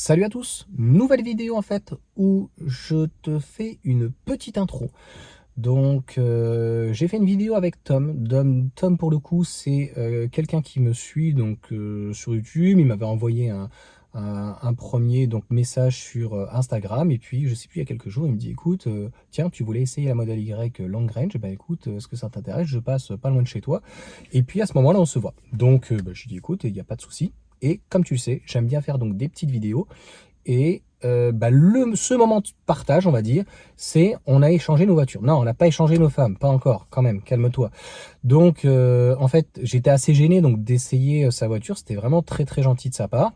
Salut à tous, nouvelle vidéo en fait où je te fais une petite intro. J'ai fait une vidéo avec Tom. Tom pour le coup c'est quelqu'un qui me suit sur YouTube. Il m'avait envoyé un premier message sur Instagram et puis je sais plus il y a quelques jours il me dit écoute tiens tu voulais essayer la Model Y long range, bah écoute est-ce que ça t'intéresse, je passe pas loin de chez toi et puis à ce moment là on se voit. Je lui dis écoute il n'y a pas de souci. Et comme tu le sais, j'aime bien faire donc des petites vidéos. Et ce moment de partage, on va dire, c'est on a échangé nos voitures. Non, on n'a pas échangé nos femmes, pas encore, quand même, calme-toi. En fait, j'étais assez gêné d'essayer sa voiture. C'était vraiment très très gentil de sa part.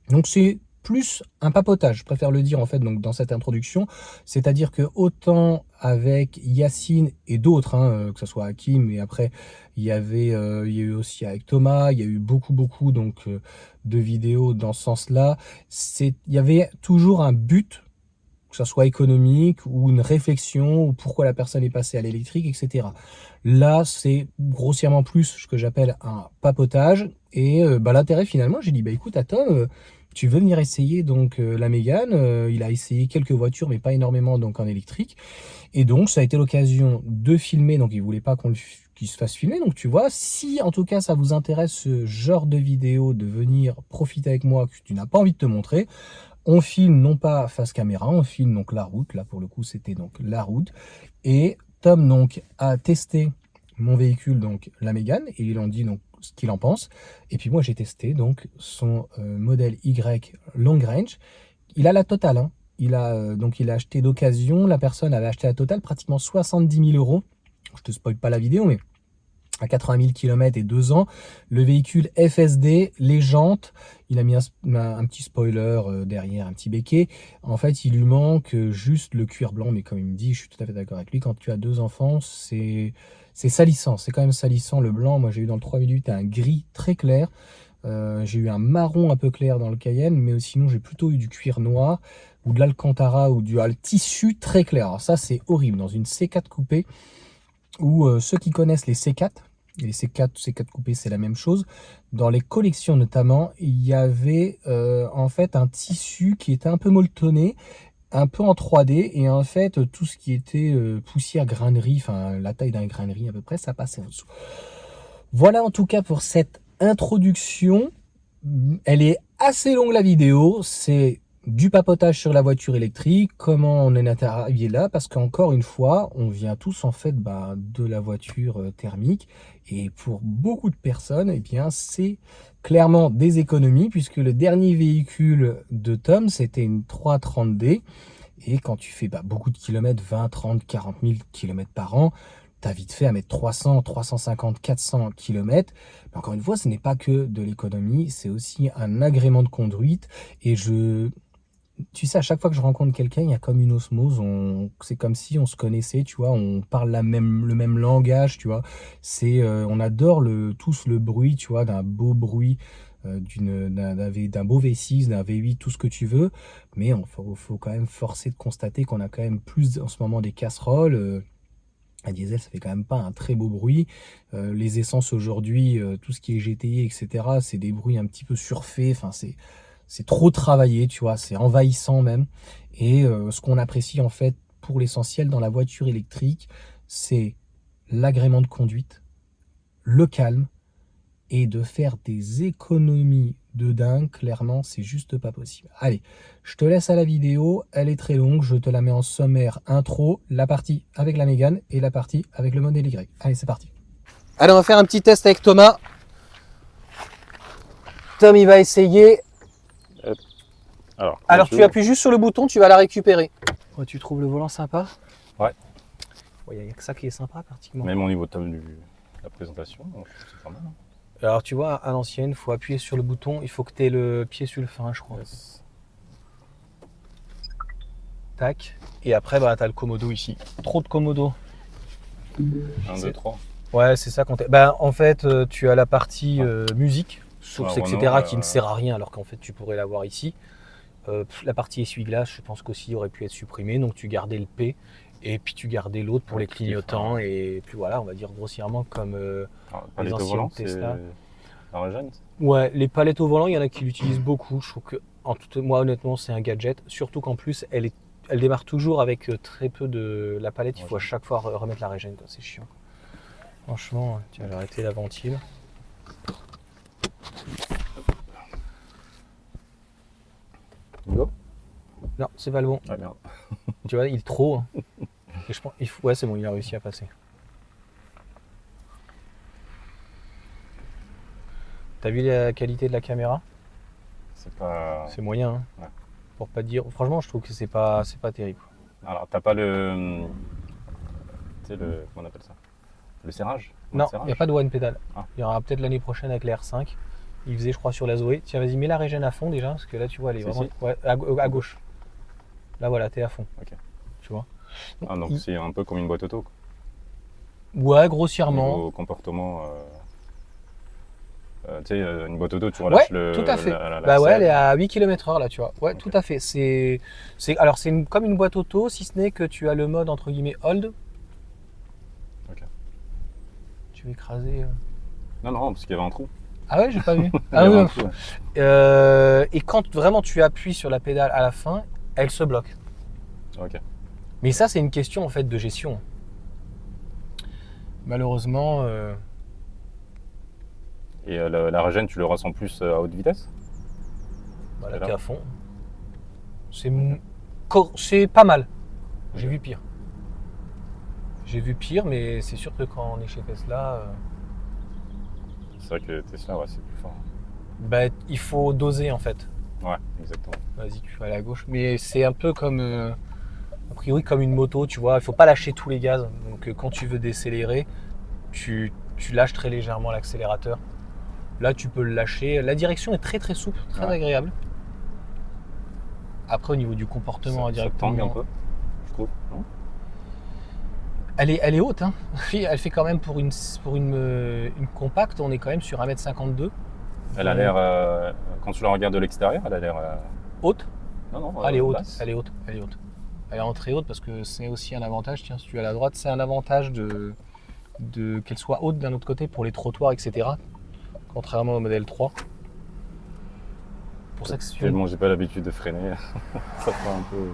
Donc c'est plus un papotage, je préfère le dire en fait dans cette introduction, c'est-à-dire que autant avec Yacine et d'autres, que ce soit Hakim et après il y a eu aussi avec Thomas, il y a eu beaucoup de vidéos dans ce sens-là. Il y avait toujours un but, que ce soit économique ou une réflexion ou pourquoi la personne est passée à l'électrique, etc. Là, c'est grossièrement plus ce que j'appelle un papotage. Et l'intérêt finalement, j'ai dit, bah écoute, à Tom, tu veux venir essayer la Mégane. Il a essayé quelques voitures, mais pas énormément en électrique. Et donc, ça a été l'occasion de filmer. Donc, il voulait pas qu'il se fasse filmer. Donc, tu vois, si en tout cas ça vous intéresse ce genre de vidéo, de venir profiter avec moi, que tu n'as pas envie de te montrer, on filme non pas face caméra, on filme la route. Là, pour le coup, c'était la route. Et Tom a testé mon véhicule, la Mégane, et il en dit ce qu'il en pense. Et puis moi, j'ai testé son modèle Y Long Range. Il a la totale, hein. Il a acheté d'occasion. La personne avait acheté la totale pratiquement 70 000 euros. Je te spoil pas la vidéo, mais à 80 000 km et 2 ans. Le véhicule FSD, les jantes, il a mis un petit spoiler derrière, un petit béquet. En fait, il lui manque juste le cuir blanc, mais comme il me dit, je suis tout à fait d'accord avec lui, quand tu as deux enfants, c'est salissant, c'est quand même salissant le blanc. Moi, j'ai eu dans le 3.8 un gris très clair. J'ai eu un marron un peu clair dans le Cayenne, mais sinon j'ai plutôt eu du cuir noir ou de l'Alcantara ou du tissu très clair. Alors ça, c'est horrible dans une C4 coupée ou ceux qui connaissent les C4, et les C4 coupés, c'est la même chose. Dans les collections notamment, il y avait en fait un tissu qui était un peu molletonné, un peu en 3D, et en fait tout ce qui était poussière grainerie, enfin la taille d'un grainerie à peu près, ça passait en dessous. Voilà en tout cas pour cette introduction. Elle est assez longue la vidéo, c'est du papotage sur la voiture électrique, comment on en est arrivé là, parce qu'encore une fois, on vient tous en fait de la voiture thermique, et pour beaucoup de personnes, eh bien c'est clairement des économies, puisque le dernier véhicule de Tom, c'était une 330D, et quand tu fais beaucoup de kilomètres, 20, 30, 40 000 kilomètres par an, t'as vite fait à mettre 300, 350, 400 kilomètres. Mais encore une fois, ce n'est pas que de l'économie, c'est aussi un agrément de conduite. Et tu sais, à chaque fois que je rencontre quelqu'un, il y a comme une osmose. C'est comme si on se connaissait, tu vois. On parle le même langage, tu vois. On adore tous le bruit, tu vois, d'un beau bruit, d'un beau V6, d'un V8, tout ce que tu veux. Mais faut quand même forcer de constater qu'on a quand même plus en ce moment des casseroles. Un diesel, ça fait quand même pas un très beau bruit. Les essences aujourd'hui, tout ce qui est GTI, etc., c'est des bruits un petit peu surfaits. Enfin, c'est trop travaillé, tu vois, c'est envahissant même. Et ce qu'on apprécie en fait pour l'essentiel dans la voiture électrique, c'est l'agrément de conduite, le calme et de faire des économies de dingue. Clairement, c'est juste pas possible. Allez, je te laisse à la vidéo, elle est très longue, je te la mets en sommaire intro, la partie avec la Mégane et la partie avec le modèle Y. Allez, c'est parti. Allez, on va faire un petit test avec Thomas. Tom, il va essayer. Alors tu appuies juste sur le bouton, tu vas la récupérer. Oh, tu trouves le volant sympa? Ouais. Il n'y a que ça qui est sympa pratiquement. Même au niveau de la présentation, c'est pas mal. Hein. Alors tu vois, à l'ancienne, il faut appuyer sur le bouton, il faut que tu aies le pied sur le frein, je crois. Yes. Tac. Et après, tu as le commodo ici. Trop de commodo. 1, 2, 3. Ouais, c'est ça. En fait, tu as la partie musique, source, etc., qui ne sert à rien, alors qu'en fait, tu pourrais l'avoir ici. La partie essuie-glace, je pense qu'aussi aurait pu être supprimée. Donc, tu gardais le P et puis tu gardais l'autre pour les clignotants. Et puis voilà, on va dire grossièrement comme les anciennes Tesla. Ouais, les palettes au volant, les palettes au volant, il y en a qui l'utilisent beaucoup. Je trouve que Moi, honnêtement, c'est un gadget. Surtout qu'en plus, elle démarre toujours avec très peu de la palette. Il faut à chaque fois remettre la régène, quoi. C'est chiant. Franchement, tiens, j'ai arrêté la ventile. Go. Non, c'est pas le bon. Ah merde. Tu vois, il est trop. Hein. Et je pense, ouais, c'est bon, il a réussi à passer. T'as vu la qualité de la caméra? C'est pas. C'est moyen. Hein. Ouais. Pour pas dire. Franchement, je trouve que c'est pas terrible. Alors, t'as pas le. Tu sais, le. Comment on appelle ça? Le serrage? Non, il n'y a pas de one pedal. Ah. Il y aura peut-être l'année prochaine avec les R5. Il faisait, je crois, sur la Zoé. Tiens, vas-y, mets la régène à fond déjà, parce que là, tu vois, elle est C'est vraiment. ici Ouais, à gauche. Là, voilà, t'es à fond. Ok. Tu vois. Donc c'est un peu comme une boîte auto, quoi. Ouais, grossièrement. Au comportement. Tu sais, une boîte auto, tu relâches Ouais, tout à fait. la Bah ouais, selle. elle est à 8 km/h là, tu vois. Ouais, Ok. tout à fait. Alors, comme une boîte auto, si ce n'est que tu as le mode entre guillemets hold. Ok. Tu veux écraser. Non, parce qu'il y avait un trou. Ah ouais, j'ai pas vu. Il y Ah avait oui. un trou, ouais. Et quand vraiment tu appuies sur la pédale à la fin, elle se bloque. Ok. Mais ça, c'est une question en fait de gestion. Malheureusement, Et la régène, tu le ressens plus à haute vitesse? voilà, Alors t'es à fond. C'est pas mal. J'ai Ok. vu pire. J'ai vu pire, mais c'est sûr que quand on est chez Tesla, C'est vrai que Tesla, ouais, c'est plus fort. bah, il faut doser en fait. Ouais, exactement. Vas-y, tu vas aller à gauche. Mais c'est un peu comme, a priori, comme une moto, tu vois. Il faut pas lâcher tous les gaz. Donc quand tu veux décélérer, tu lâches très légèrement l'accélérateur. Là, tu peux le lâcher. La direction est très très souple, très Ouais. agréable. Après, au niveau du comportement Ça directement, tangue un peu, je trouve. Non. elle est haute. Hein. Elle fait quand même pour une compacte, on est quand même sur 1m52. Elle a l'air, quand tu la regardes de l'extérieur, elle a l'air. Haute. Non, Elle est haute, basse. elle est haute, elle est haute. Elle est en très haute parce que c'est aussi un avantage. Tiens, si tu es à la droite, c'est un avantage de qu'elle soit haute d'un autre côté pour les trottoirs, etc. Contrairement au modèle 3. Pour ça que si Tellement j'ai pas l'habitude de freiner, ça fait un peu.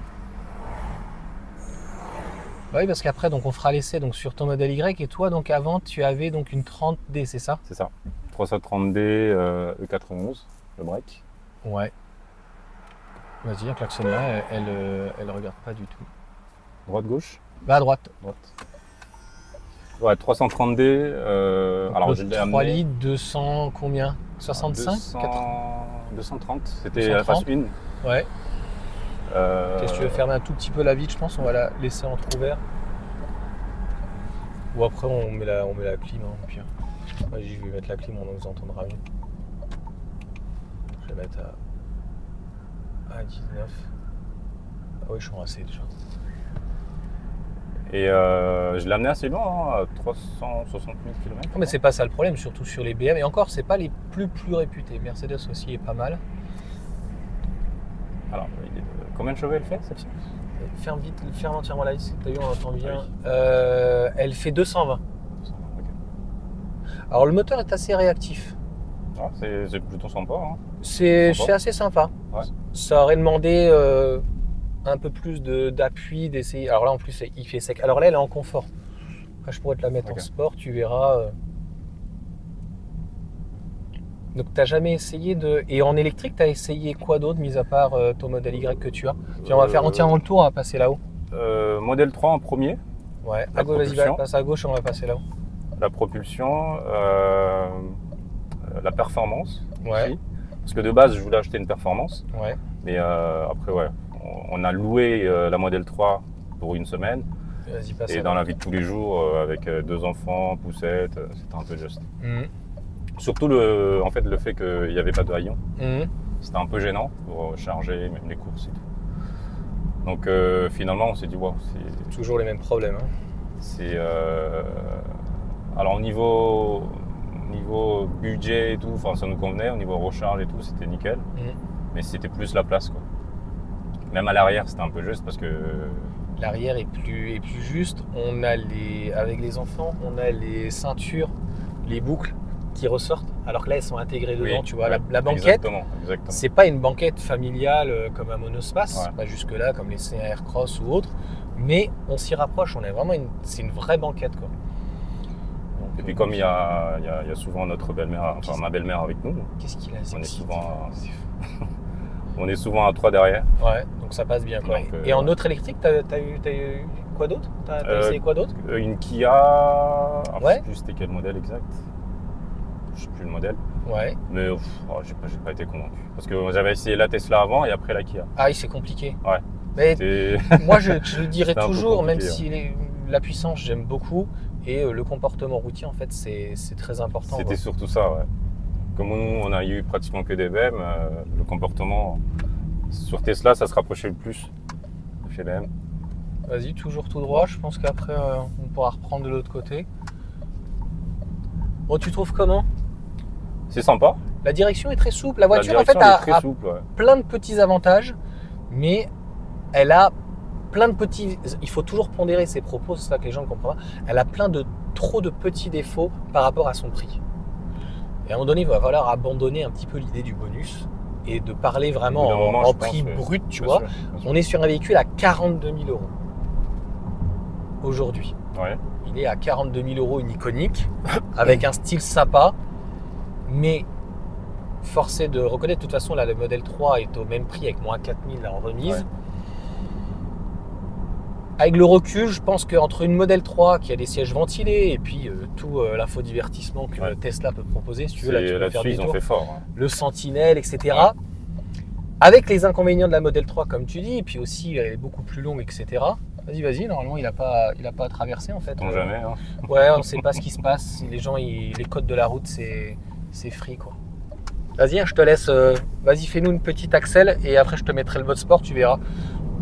Oui, parce qu'après, donc on fera l'essai donc sur ton modèle Y et toi, donc avant, tu avais donc une 30D, c'est ça? C'est ça. 330D E91, le break. Ouais. Vas-y, un klaxon là, elle regarde pas du tout. Droite-gauche? Va à droite. Droite. Ouais, 330D. Alors je l'ai 3 amené. litres, 200 combien? 65? 230. C'était la phase 1. Ouais. Qu'est-ce que tu veux fermer un tout petit peu la vitre, je pense, on va la laisser entrouvert. Ou après on met la clim, hein, au pire. Vas-y, je vais mettre la clim, on nous entendra mieux. Je vais mettre à 19. Ah oui, je suis rincé déjà. Et je l'ai amené assez loin, hein, à 360 000 km. Non, mais c'est pas ça le problème, surtout sur les BM. Et encore, c'est pas les plus réputés. Mercedes aussi est pas mal. Alors, combien de chevaux elle fait celle-ci? Ferme entièrement la liste, t'as vu, on entend bien. Oui. Elle fait 220. Ok. Alors le moteur est assez réactif. Ah, c'est plutôt sympa. Hein. C'est Sympa. assez sympa. Ouais. Ça aurait demandé un peu plus d'appui, d'essayer. Alors là en plus il fait sec. Alors là elle est en confort. Après je pourrais te la mettre en sport, tu verras. Donc t'as jamais essayé de... Et en électrique t'as essayé quoi d'autre mis à part ton modèle Y que tu as? Tiens, on va faire entièrement le tour, on va passer là-haut. Modèle 3 en premier. Ouais, La à gauche, vas-y, propulsion. passe à gauche, on va passer là-haut. La propulsion, la performance Ouais. aussi. Parce que de base, je voulais acheter une performance. Ouais. Mais après, ouais, on a loué la modèle 3 pour une semaine. Vas-y, passe. Et dans la vie de tous les jours, avec 2 enfants, poussette, c'était un peu juste. Mmh. Surtout le fait qu'il n'y avait pas de haillons. Mmh. C'était un peu gênant pour charger, même les courses et tout. Donc finalement, on s'est dit, wow, c'est... Toujours les mêmes problèmes. Hein. C'est alors au niveau budget et tout, enfin ça nous convenait, au niveau recharge et tout, c'était nickel. Mais c'était plus la place, quoi. Même à l'arrière, c'était un peu juste parce que l'arrière est plus juste. On a avec les enfants, on a les ceintures, les boucles qui ressortent, alors que là elles sont intégrées dedans, Oui, tu vois. ouais, La banquette, exactement. c'est pas une banquette familiale comme un monospace, Ouais. pas jusque-là comme les CR Cross ou autres, mais on s'y rapproche, c'est une vraie banquette, quoi. Donc, Et puis comme il y a souvent notre belle-mère, enfin ma belle-mère avec nous, qu'est-ce qu'il a on est souvent à 3 derrière. Ouais, donc ça passe bien, quoi. Donc, et en autre électrique, t'as eu quoi d'autre? T'as essayé quoi d'autre? Une Kia, alors, je Ouais. sais plus c'était quel modèle exact. Je sais plus le modèle. Ouais. Mais j'ai pas été convaincu. Parce que j'avais essayé la Tesla avant et après la Kia. Ah oui, c'est compliqué. Ouais. Mais moi, je le dirais C'était un peu toujours, même compliqué, si la puissance, j'aime beaucoup, et le comportement routier, en fait, c'est très important. C'était surtout ça, ouais. Comme nous, on a eu pratiquement que des BM, le comportement sur Tesla, ça se rapprochait le plus de chez BM. Vas-y, toujours tout droit. Je pense qu'après, on pourra reprendre de l'autre côté. Bon, tu trouves comment? C'est sympa. La direction est très souple. La voiture, en direction, fait, elle est a très souple, ouais. plein de petits avantages, mais elle a plein de petits... Il faut toujours pondérer ses propos, c'est ça que les gens ne comprennent pas. Elle a trop de petits défauts par rapport à son prix. Et à un moment donné, il va falloir abandonner un petit peu l'idée du bonus et de parler vraiment en prix brut, tu vois. On est sur un véhicule à 42 000 euros aujourd'hui. Ouais. Il est à 42 000 euros, une iconique, avec un style sympa, mais forcé de reconnaître, de toute façon, là, le modèle 3 est au même prix avec moins 4 000 en remise. Ouais. Avec le recul, je pense qu'entre une modèle 3 qui a des sièges ventilés et puis tout l'infodivertissement que Tesla peut proposer, si tu veux, là, tu peux faire des tours, ils ont fait fort. Hein. Le Sentinelle, etc. Ouais. Avec les inconvénients de la modèle 3, comme tu dis, et puis aussi, elle est beaucoup plus longue, etc. Vas-y, normalement, il n'a pas à traverser, en fait. Jamais, hein. Ouais, on ne sait pas ce qui se passe. Les gens, les codes de la route, c'est free, quoi. Vas-y, je te laisse. Vas-y, fais-nous une petite accel et après, je te mettrai le mode sport, tu verras.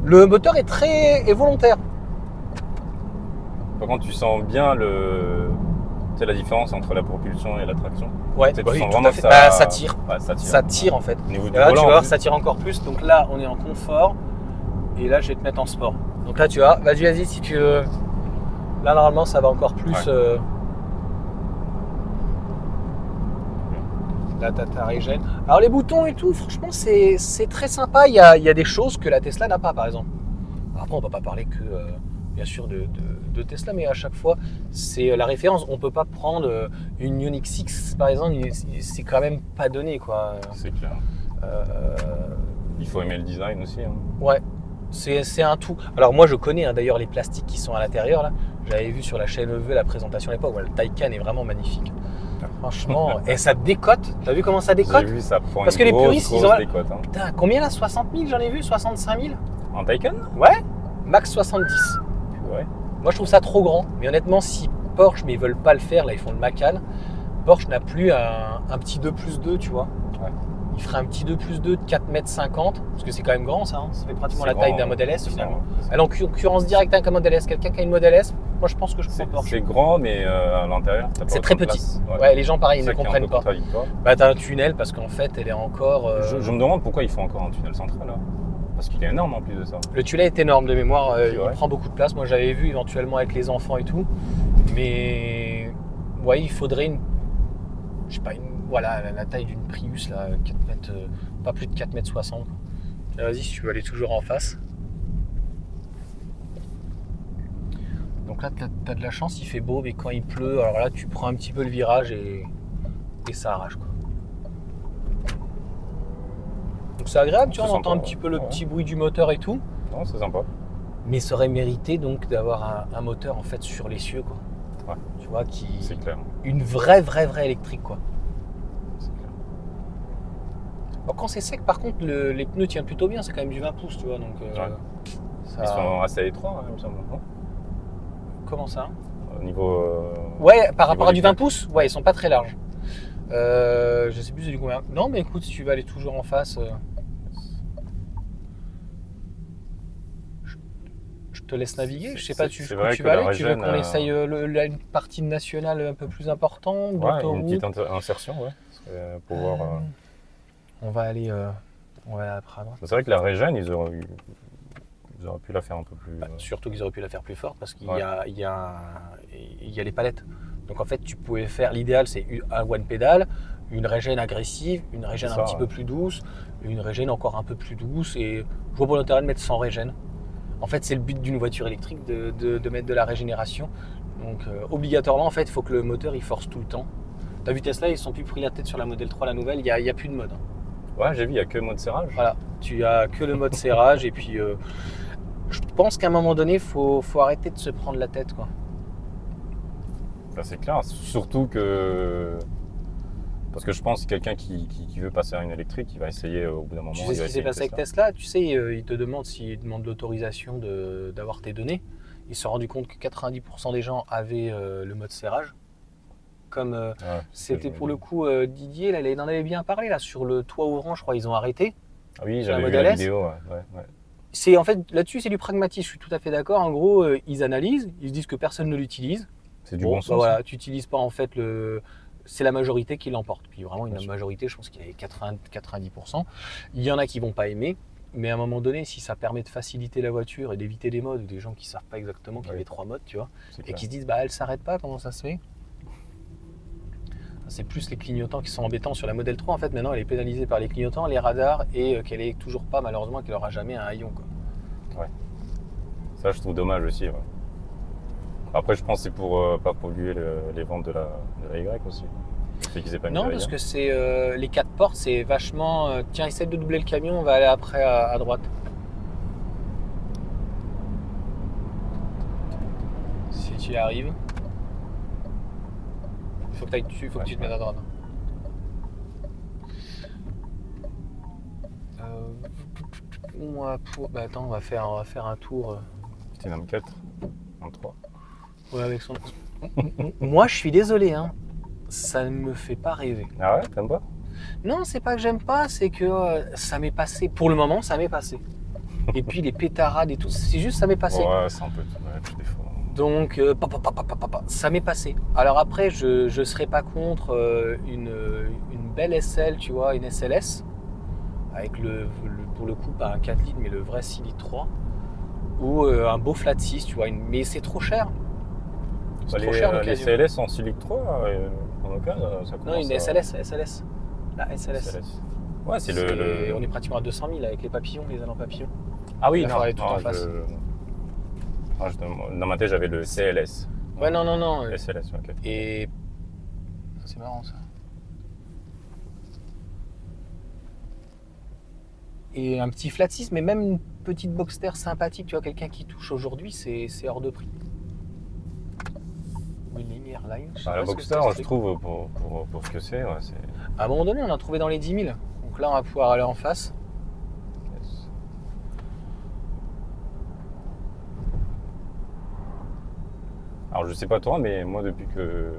Le moteur est volontaire. Par contre, tu sens bien la différence entre la propulsion et la traction. Ouais, tu oui, sens tout à fait. Ça tire. Ouais, ça tire. Ça tire, en fait. Au niveau du là, volant, tu vois, ça tire encore plus. Donc là, on est en confort. Et là, je vais te mettre en sport. Donc là, tu vois, vas-y, si tu veux. Là, normalement, ça va encore plus. Ouais. Là, t'as ta régène. Alors, les boutons et tout, franchement, c'est très sympa. Il y a des choses que la Tesla n'a pas, par exemple. Alors, après, on ne va pas parler que, bien sûr, de Tesla, mais à chaque fois, c'est la référence. On ne peut pas prendre une Ioniq 6, par exemple. C'est quand même pas donné, quoi. C'est clair. Il faut aimer le design aussi. Hein. Ouais. C'est un tout. Alors moi je connais d'ailleurs les plastiques qui sont à l'intérieur là. J'avais vu sur la chaîne EV la présentation à l'époque. Ouais, le Taycan est vraiment magnifique. Franchement, et ça décote. T'as vu comment ça décote? J'ai vu, ça prend parce que les puristes ils ont décote. Hein. Putain, combien là? 60 000 j'en ai vu? 65 000? En Taycan? Ouais. Max 70. Ouais. Moi je trouve ça trop grand. Mais honnêtement, si Porsche, mais ils veulent pas le faire, là ils font le Macan. Porsche n'a plus un petit 2+2, tu vois. Ouais. Il ferait un petit 2+2 de 4,50 m, parce que c'est quand même grand ça, hein. Ça fait pratiquement la taille d'un Model S finalement. Elle est en concurrence directe avec un Model S. Quelqu'un qui a une Model S, moi je pense que je prends Porsche. C'est grand, mais à l'intérieur, c'est très petit. Ouais, les gens pareil, ils ne comprennent pas. Bah t'as un tunnel parce qu'en fait elle est encore... Je me demande pourquoi ils font encore un tunnel central là. Parce qu'il est énorme en plus de ça. Le tunnel est énorme de mémoire, il prend beaucoup de place. Moi j'avais vu éventuellement avec les enfants et tout. Mais ouais, il faudrait une... Je sais pas, voilà, la taille d'une Prius, là, 4 mètres, pas plus de 4,60 m. Vas-y, si tu veux aller toujours en face. Donc là, tu as de la chance, il fait beau, mais quand il pleut, alors là, tu prends un petit peu le virage et ça arrache, quoi. Donc c'est agréable, tu vois, on entend un petit peu le petit bruit du moteur et tout. Non, c'est sympa. Mais ça aurait mérité donc d'avoir un moteur en fait sur l'essieu, quoi. Ouais. Tu vois, c'est clair. Une vraie électrique, quoi. C'est clair. Alors quand c'est sec, par contre, les pneus tiennent plutôt bien, c'est quand même du 20 pouces, tu vois, donc... Ils sont assez étroits, il me semble, non? Comment ça? Au niveau... Ouais, par rapport à du 20 pouces, ouais, ils sont pas très larges. Je sais plus c'est du combien. Non, mais écoute, si tu veux aller toujours en face... Je te laisse naviguer, je sais pas tu vas aller, tu veux qu'on essaye une partie nationale un peu plus importante, une petite insertion, ouais, pour voir... On va aller après. C'est vrai que la Régène, ils auraient pu la faire un peu plus... Surtout qu'ils auraient pu la faire plus forte parce qu'il y a les palettes. Donc en fait, tu pouvais faire, l'idéal c'est un one pédale, une régène agressive, une régène un petit peu plus douce, une régène encore un peu plus douce, et je vois pas l'intérêt de mettre sans régène. En fait, c'est le but d'une voiture électrique de mettre de la régénération. Donc obligatoirement, en fait, il faut que le moteur il force tout le temps. T'as vu Tesla, ils sont plus pris la tête sur la Model 3, la nouvelle, il y a plus de mode. Ouais, j'ai vu, il n'y a que le mode serrage. Voilà, tu as que le mode serrage, et puis je pense qu'à un moment donné, il faut arrêter de se prendre la tête, quoi. Ben, c'est clair, surtout que... Parce que je pense que quelqu'un qui veut passer à une électrique, il va essayer au bout d'un moment. Tu sais ce qui s'est passé avec Tesla? Tu sais, il te demande s'il demande l'autorisation d'avoir tes données. Ils se sont rendus compte que 90% des gens avaient le mode serrage. Comme c'était pour le coup Didier, là, il en avait bien parlé là, sur le toit ouvrant, je crois, ils ont arrêté. Ah oui, j'avais vu la vidéo. Ouais. C'est, en fait, là-dessus, c'est du pragmatisme, je suis tout à fait d'accord. En gros, ils analysent, ils se disent que personne ne l'utilise. C'est du bon sens. Voilà, tu n'utilises pas en fait c'est la majorité qui l'emporte. Puis vraiment une majorité, je pense qu'il y a 90%. Il y en a qui vont pas aimer, mais à un moment donné, si ça permet de faciliter la voiture et d'éviter des modes ou des gens qui savent pas exactement qu'il y avait 3 modes, tu vois, et qui se disent elle s'arrête pas, comment ça se fait? C'est plus les clignotants qui sont embêtants sur la Model 3. En fait, maintenant, elle est pénalisée par les clignotants, les radars, et qu'elle est toujours pas, malheureusement, qu'elle aura jamais un haillon, quoi. Ouais. Ça, je trouve dommage aussi. Ouais. Après, je pense que c'est pour pas polluer les ventes de la Y aussi. Non, parce que c'est les 4 portes, c'est vachement. Tiens, essaie de doubler le camion, on va aller après à droite. Si tu y arrives. Il faut que tu ailles dessus, il faut que tu te mettes à droite. Attends, on va faire un tour. C'était un 4, un 3. Ouais, avec son. Moi, je suis désolé, hein. Ça ne me fait pas rêver. Ah ouais, t'aimes pas? Non, c'est pas que j'aime pas, c'est que ça m'est passé. Pour le moment, ça m'est passé. Et puis les pétarades et tout, c'est juste ça m'est passé. Ouais, c'est un peu tout des fois. Donc, ça m'est passé. Alors après, je serais pas contre une belle SL, tu vois, une SLS, avec pour le coup, pas un 4 litres, mais le vrai 6 litres 3, ou un beau flat 6, tu vois, mais c'est trop cher. C'est trop cher les CLS en 6 litres 3, en occasion, ça commence. Non, une SLS. La SLS. Ouais, On est pratiquement à 200 000 avec les papillons, les allants papillons. Ah oui, tout en face. Dans ma tête, j'avais le CLS. Ouais, non. SLS, ok. Et c'est marrant ça. Et un petit flat 6, mais même une petite Boxster sympathique, tu vois, quelqu'un qui touche aujourd'hui, c'est hors de prix. Une Airline. La Boxster, je trouve, pour ce que c'est, ouais, c'est... À un moment donné, on a trouvé dans les 10 000. Donc là, on va pouvoir aller en face. Yes. Alors, je sais pas toi, mais moi, depuis que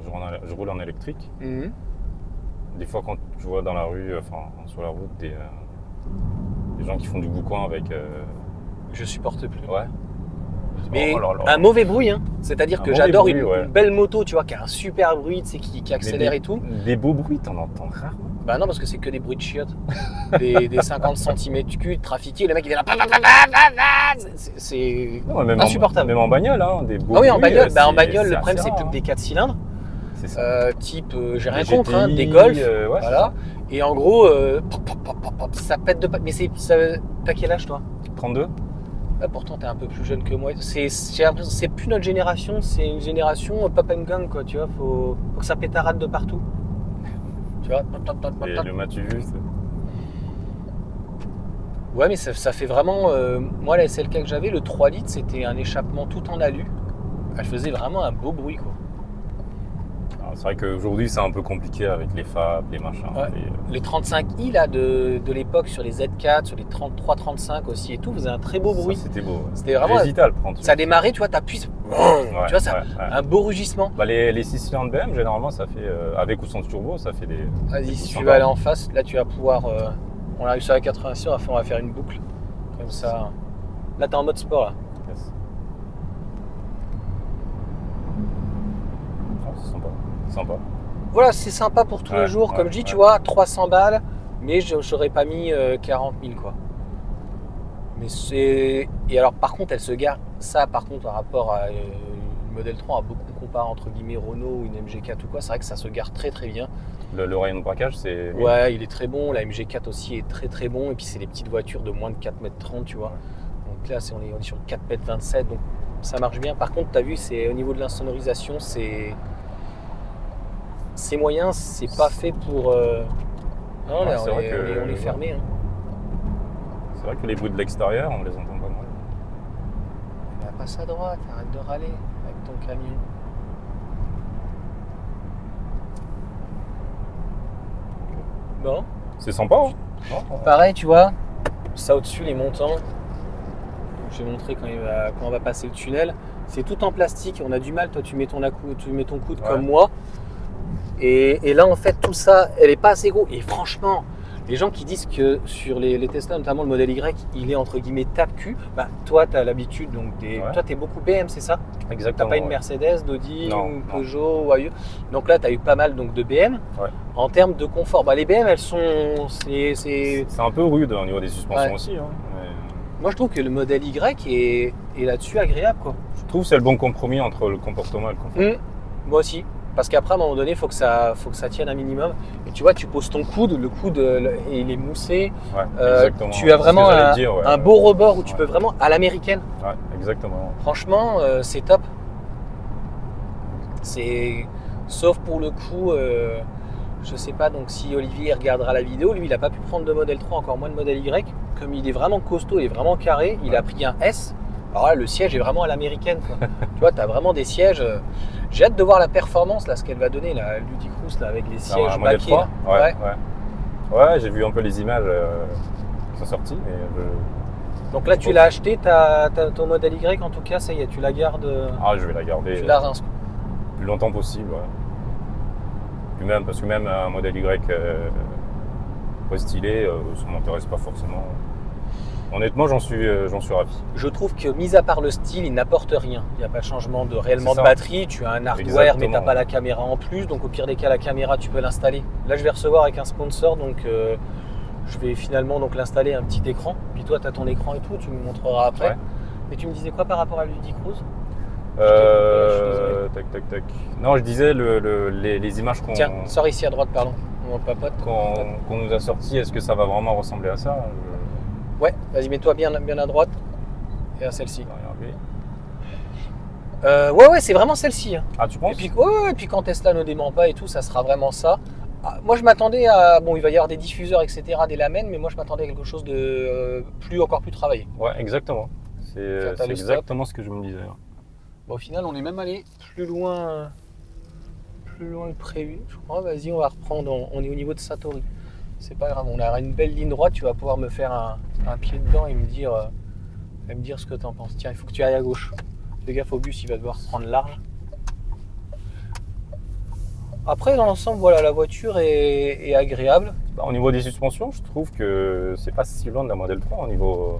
je roule en électrique, des fois, quand je vois dans la rue, sur la route, des gens qui font du boucan avec... Je supporte plus. Ouais. Mais un mauvais bruit, hein. C'est-à-dire que j'adore une belle moto, tu vois, qui a un super bruit, tu sais, qui accélère et tout. Des beaux bruits, t'en entends rarement. Bah non, parce que c'est que des bruits de chiottes. des 50 cm3 trafiqués, le mec il est là. C'est insupportable. Même en bagnole, hein, des beaux bruits. Ah oui, en bagnole. En bagnole, le problème c'est plus que des 4 cylindres. C'est ça. Type, j'ai rien contre, hein, des Golf. Voilà. Et en gros, ça pète de. Mais t'as quel âge toi? 32. Ah, pourtant, t'es un peu plus jeune que moi. J'ai l'impression que c'est plus notre génération, c'est une génération pop and gang, quoi. Tu vois, faut que ça pétarade de partout. Tu vois. Et le matu juste. Ouais, mais ça fait vraiment. Moi, la SLK que j'avais, le 3 litres, c'était un échappement tout en alu. Elle faisait vraiment un beau bruit, quoi. C'est vrai qu'aujourd'hui, c'est un peu compliqué avec les FAB, les machins. Ouais. Les 35i là, de l'époque sur les Z4, sur les 33-35 aussi et tout, faisait un très beau bruit. C'était beau. Ouais. C'était vraiment. J'hésitais à le prendre. Ça démarrait, tu vois, t'appuies. Tu vois, ça, un beau rugissement. Bah, les 6 cylindres BM, généralement, ça fait, avec ou sans turbo, ça fait des. Vas-y, si tu veux aller en face, là, tu vas pouvoir. On arrive sur la 86, on va faire une boucle. Comme ça. Là, t'es en mode sport, là. Yes. C'est sympa. Voilà, c'est sympa pour tous les jours. Comme je dis, tu vois, 300 balles, mais j'aurais pas mis 40 000, quoi. Mais c'est. Et alors, par contre, elle se gare. Ça, par contre, par rapport à une modèle 3 a beaucoup comparé entre guillemets Renault ou une MG4 ou quoi. C'est vrai que ça se garde très très bien. Le rayon de braquage, c'est... Ouais, il est très bon. La MG4 aussi est très très bon. Et puis c'est les petites voitures de moins de 4,30 m, tu vois. Donc là, on est sur 4,27 m. Donc ça marche bien. Par contre, tu as vu, c'est au niveau de l'insonorisation, c'est moyen. C'est pas fait pour... Non, là, on est fermé. Hein. C'est vrai que les bruits de l'extérieur, on les entend pas mal. Passe à droite, arrête de râler avec ton camion. Bon. C'est sympa, hein? Pareil, tu vois, ça au-dessus, les montants. Je vais montrer quand on va passer le tunnel. C'est tout en plastique. On a du mal. Toi, tu mets ton coude comme moi. Et là, en fait, tout ça, elle est pas assez gros. Et franchement, les gens qui disent que sur les Tesla, notamment le modèle Y, il est entre guillemets tape-cul, bah, toi, tu as l'habitude, donc toi, tu es beaucoup BM, c'est ça? Exactement. Tu n'as pas une Mercedes, d'Audi, ou Peugeot ou ailleurs. Donc là, tu as eu pas mal donc, de BM. Ouais. En termes de confort, bah, les BM, elles sont. C'est un peu rude au niveau des suspensions aussi. Hein, mais... Moi, je trouve que le modèle Y est là-dessus agréable, quoi. Je trouve que c'est le bon compromis entre le comportement et le confort. Moi aussi. Parce qu'après, à un moment donné, il faut que ça tienne un minimum. Et tu vois, tu poses ton coude, le coude il est moussé. Ouais, tu as vraiment un beau rebord où tu peux vraiment, à l'américaine. Ouais, exactement. Franchement, c'est top. Sauf pour le coup, je sais pas, donc si Olivier regardera la vidéo, lui, il n'a pas pu prendre de modèle 3, encore moins de modèle Y. Comme il est vraiment costaud, il est vraiment carré, il a pris un S. Alors là, le siège est vraiment à l'américaine. Tu vois, tu as vraiment des sièges. J'ai hâte de voir la performance, là, ce qu'elle va donner, la Ludicrous, là, avec les sièges baquets. Ouais, j'ai vu un peu les images qui sont sorties. Donc là, tu l'as acheté, ton modèle Y, en tout cas, ça y est, tu la gardes. Ah, je vais la garder. Tu la rinces. Le plus longtemps possible, ouais. Puis même, parce que même un modèle Y pas stylé, ça ne m'intéresse pas forcément. Honnêtement, j'en suis ravi. Je trouve que, mis à part le style, il n'apporte rien. Il n'y a pas de changement de batterie. Tu as un hardware, mais tu n'as pas la caméra en plus. Donc, au pire des cas, la caméra, tu peux l'installer. Là, je vais recevoir avec un sponsor. Donc, je vais finalement l'installer un petit écran. Puis toi, tu as ton écran et tout. Tu me montreras après. Ouais. Et tu me disais quoi par rapport à Ludicrous? Tac. Non, je disais les images qu'on... Tiens, sors ici à droite, pardon. Mon papote. Qu'on nous a sorties, est-ce que ça va vraiment ressembler à ça? Ouais, vas-y, mets-toi bien à droite et à celle-ci. Ouais, c'est vraiment celle-ci. Hein. Ah, tu penses? Et puis quand Tesla ne dément pas et tout, ça sera vraiment ça. Moi, je m'attendais à... Bon, il va y avoir des diffuseurs, etc., des lamelles, mais moi, je m'attendais à quelque chose de encore plus travaillé. Ouais, exactement. C'est exactement ce que je me disais. Bon, au final, on est même allé plus loin que prévu, je crois. Vas-y, on va reprendre. On est au niveau de Satori. C'est pas grave, on a une belle ligne droite, tu vas pouvoir me faire un pied dedans et me dire ce que tu en penses. Tiens, il faut que tu ailles à gauche. Fais gaffe au bus, il va devoir prendre large. Après, dans l'ensemble, voilà, la voiture est agréable. Au niveau des suspensions, je trouve que c'est pas si loin de la modèle 3 au niveau...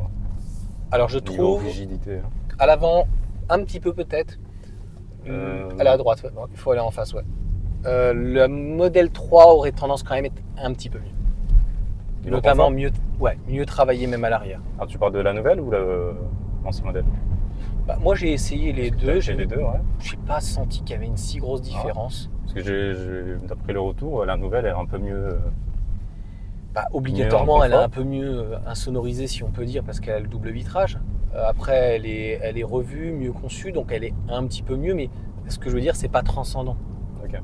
Alors, je trouve rigidité. À l'avant, un petit peu peut-être. À la droite, ouais. Il faut aller en face, ouais. Le modèle 3 aurait tendance quand même à être un petit peu mieux. Notamment mieux travaillé même à l'arrière. Alors tu parles de la nouvelle ou l'ancien modèle? Moi j'ai essayé les deux. J'ai les deux, ouais. J'ai pas senti qu'il y avait une si grosse différence. Parce que d'après le retour, la nouvelle est un peu mieux. Obligatoirement, elle est un peu mieux insonorisée si on peut dire, parce qu'elle a le double vitrage. Après, elle est revue, mieux conçue, donc elle est un petit peu mieux, mais ce que je veux dire, c'est pas transcendant. Ok.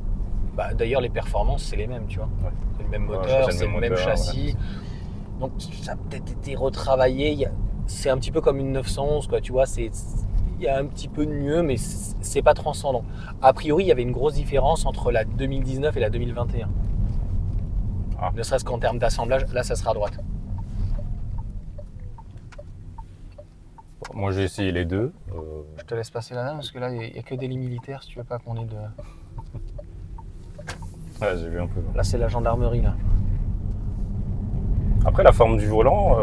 D'ailleurs, les performances, c'est les mêmes, tu vois. Ouais. C'est le même moteur, c'est le même châssis. Ouais. Donc, ça a peut-être été retravaillé. C'est un petit peu comme une 911, quoi, tu vois. Il y a un petit peu de mieux, mais c'est pas transcendant. A priori, il y avait une grosse différence entre la 2019 et la 2021. Ne serait-ce qu'en termes d'assemblage, là, ça sera à droite. Moi, j'ai essayé les deux. Je te laisse passer là, parce que là, il n'y a que des lits militaires, si tu veux pas qu'on ait de... Ouais, j'ai vu un peu. Là, c'est la gendarmerie, là. Après, la forme du volant...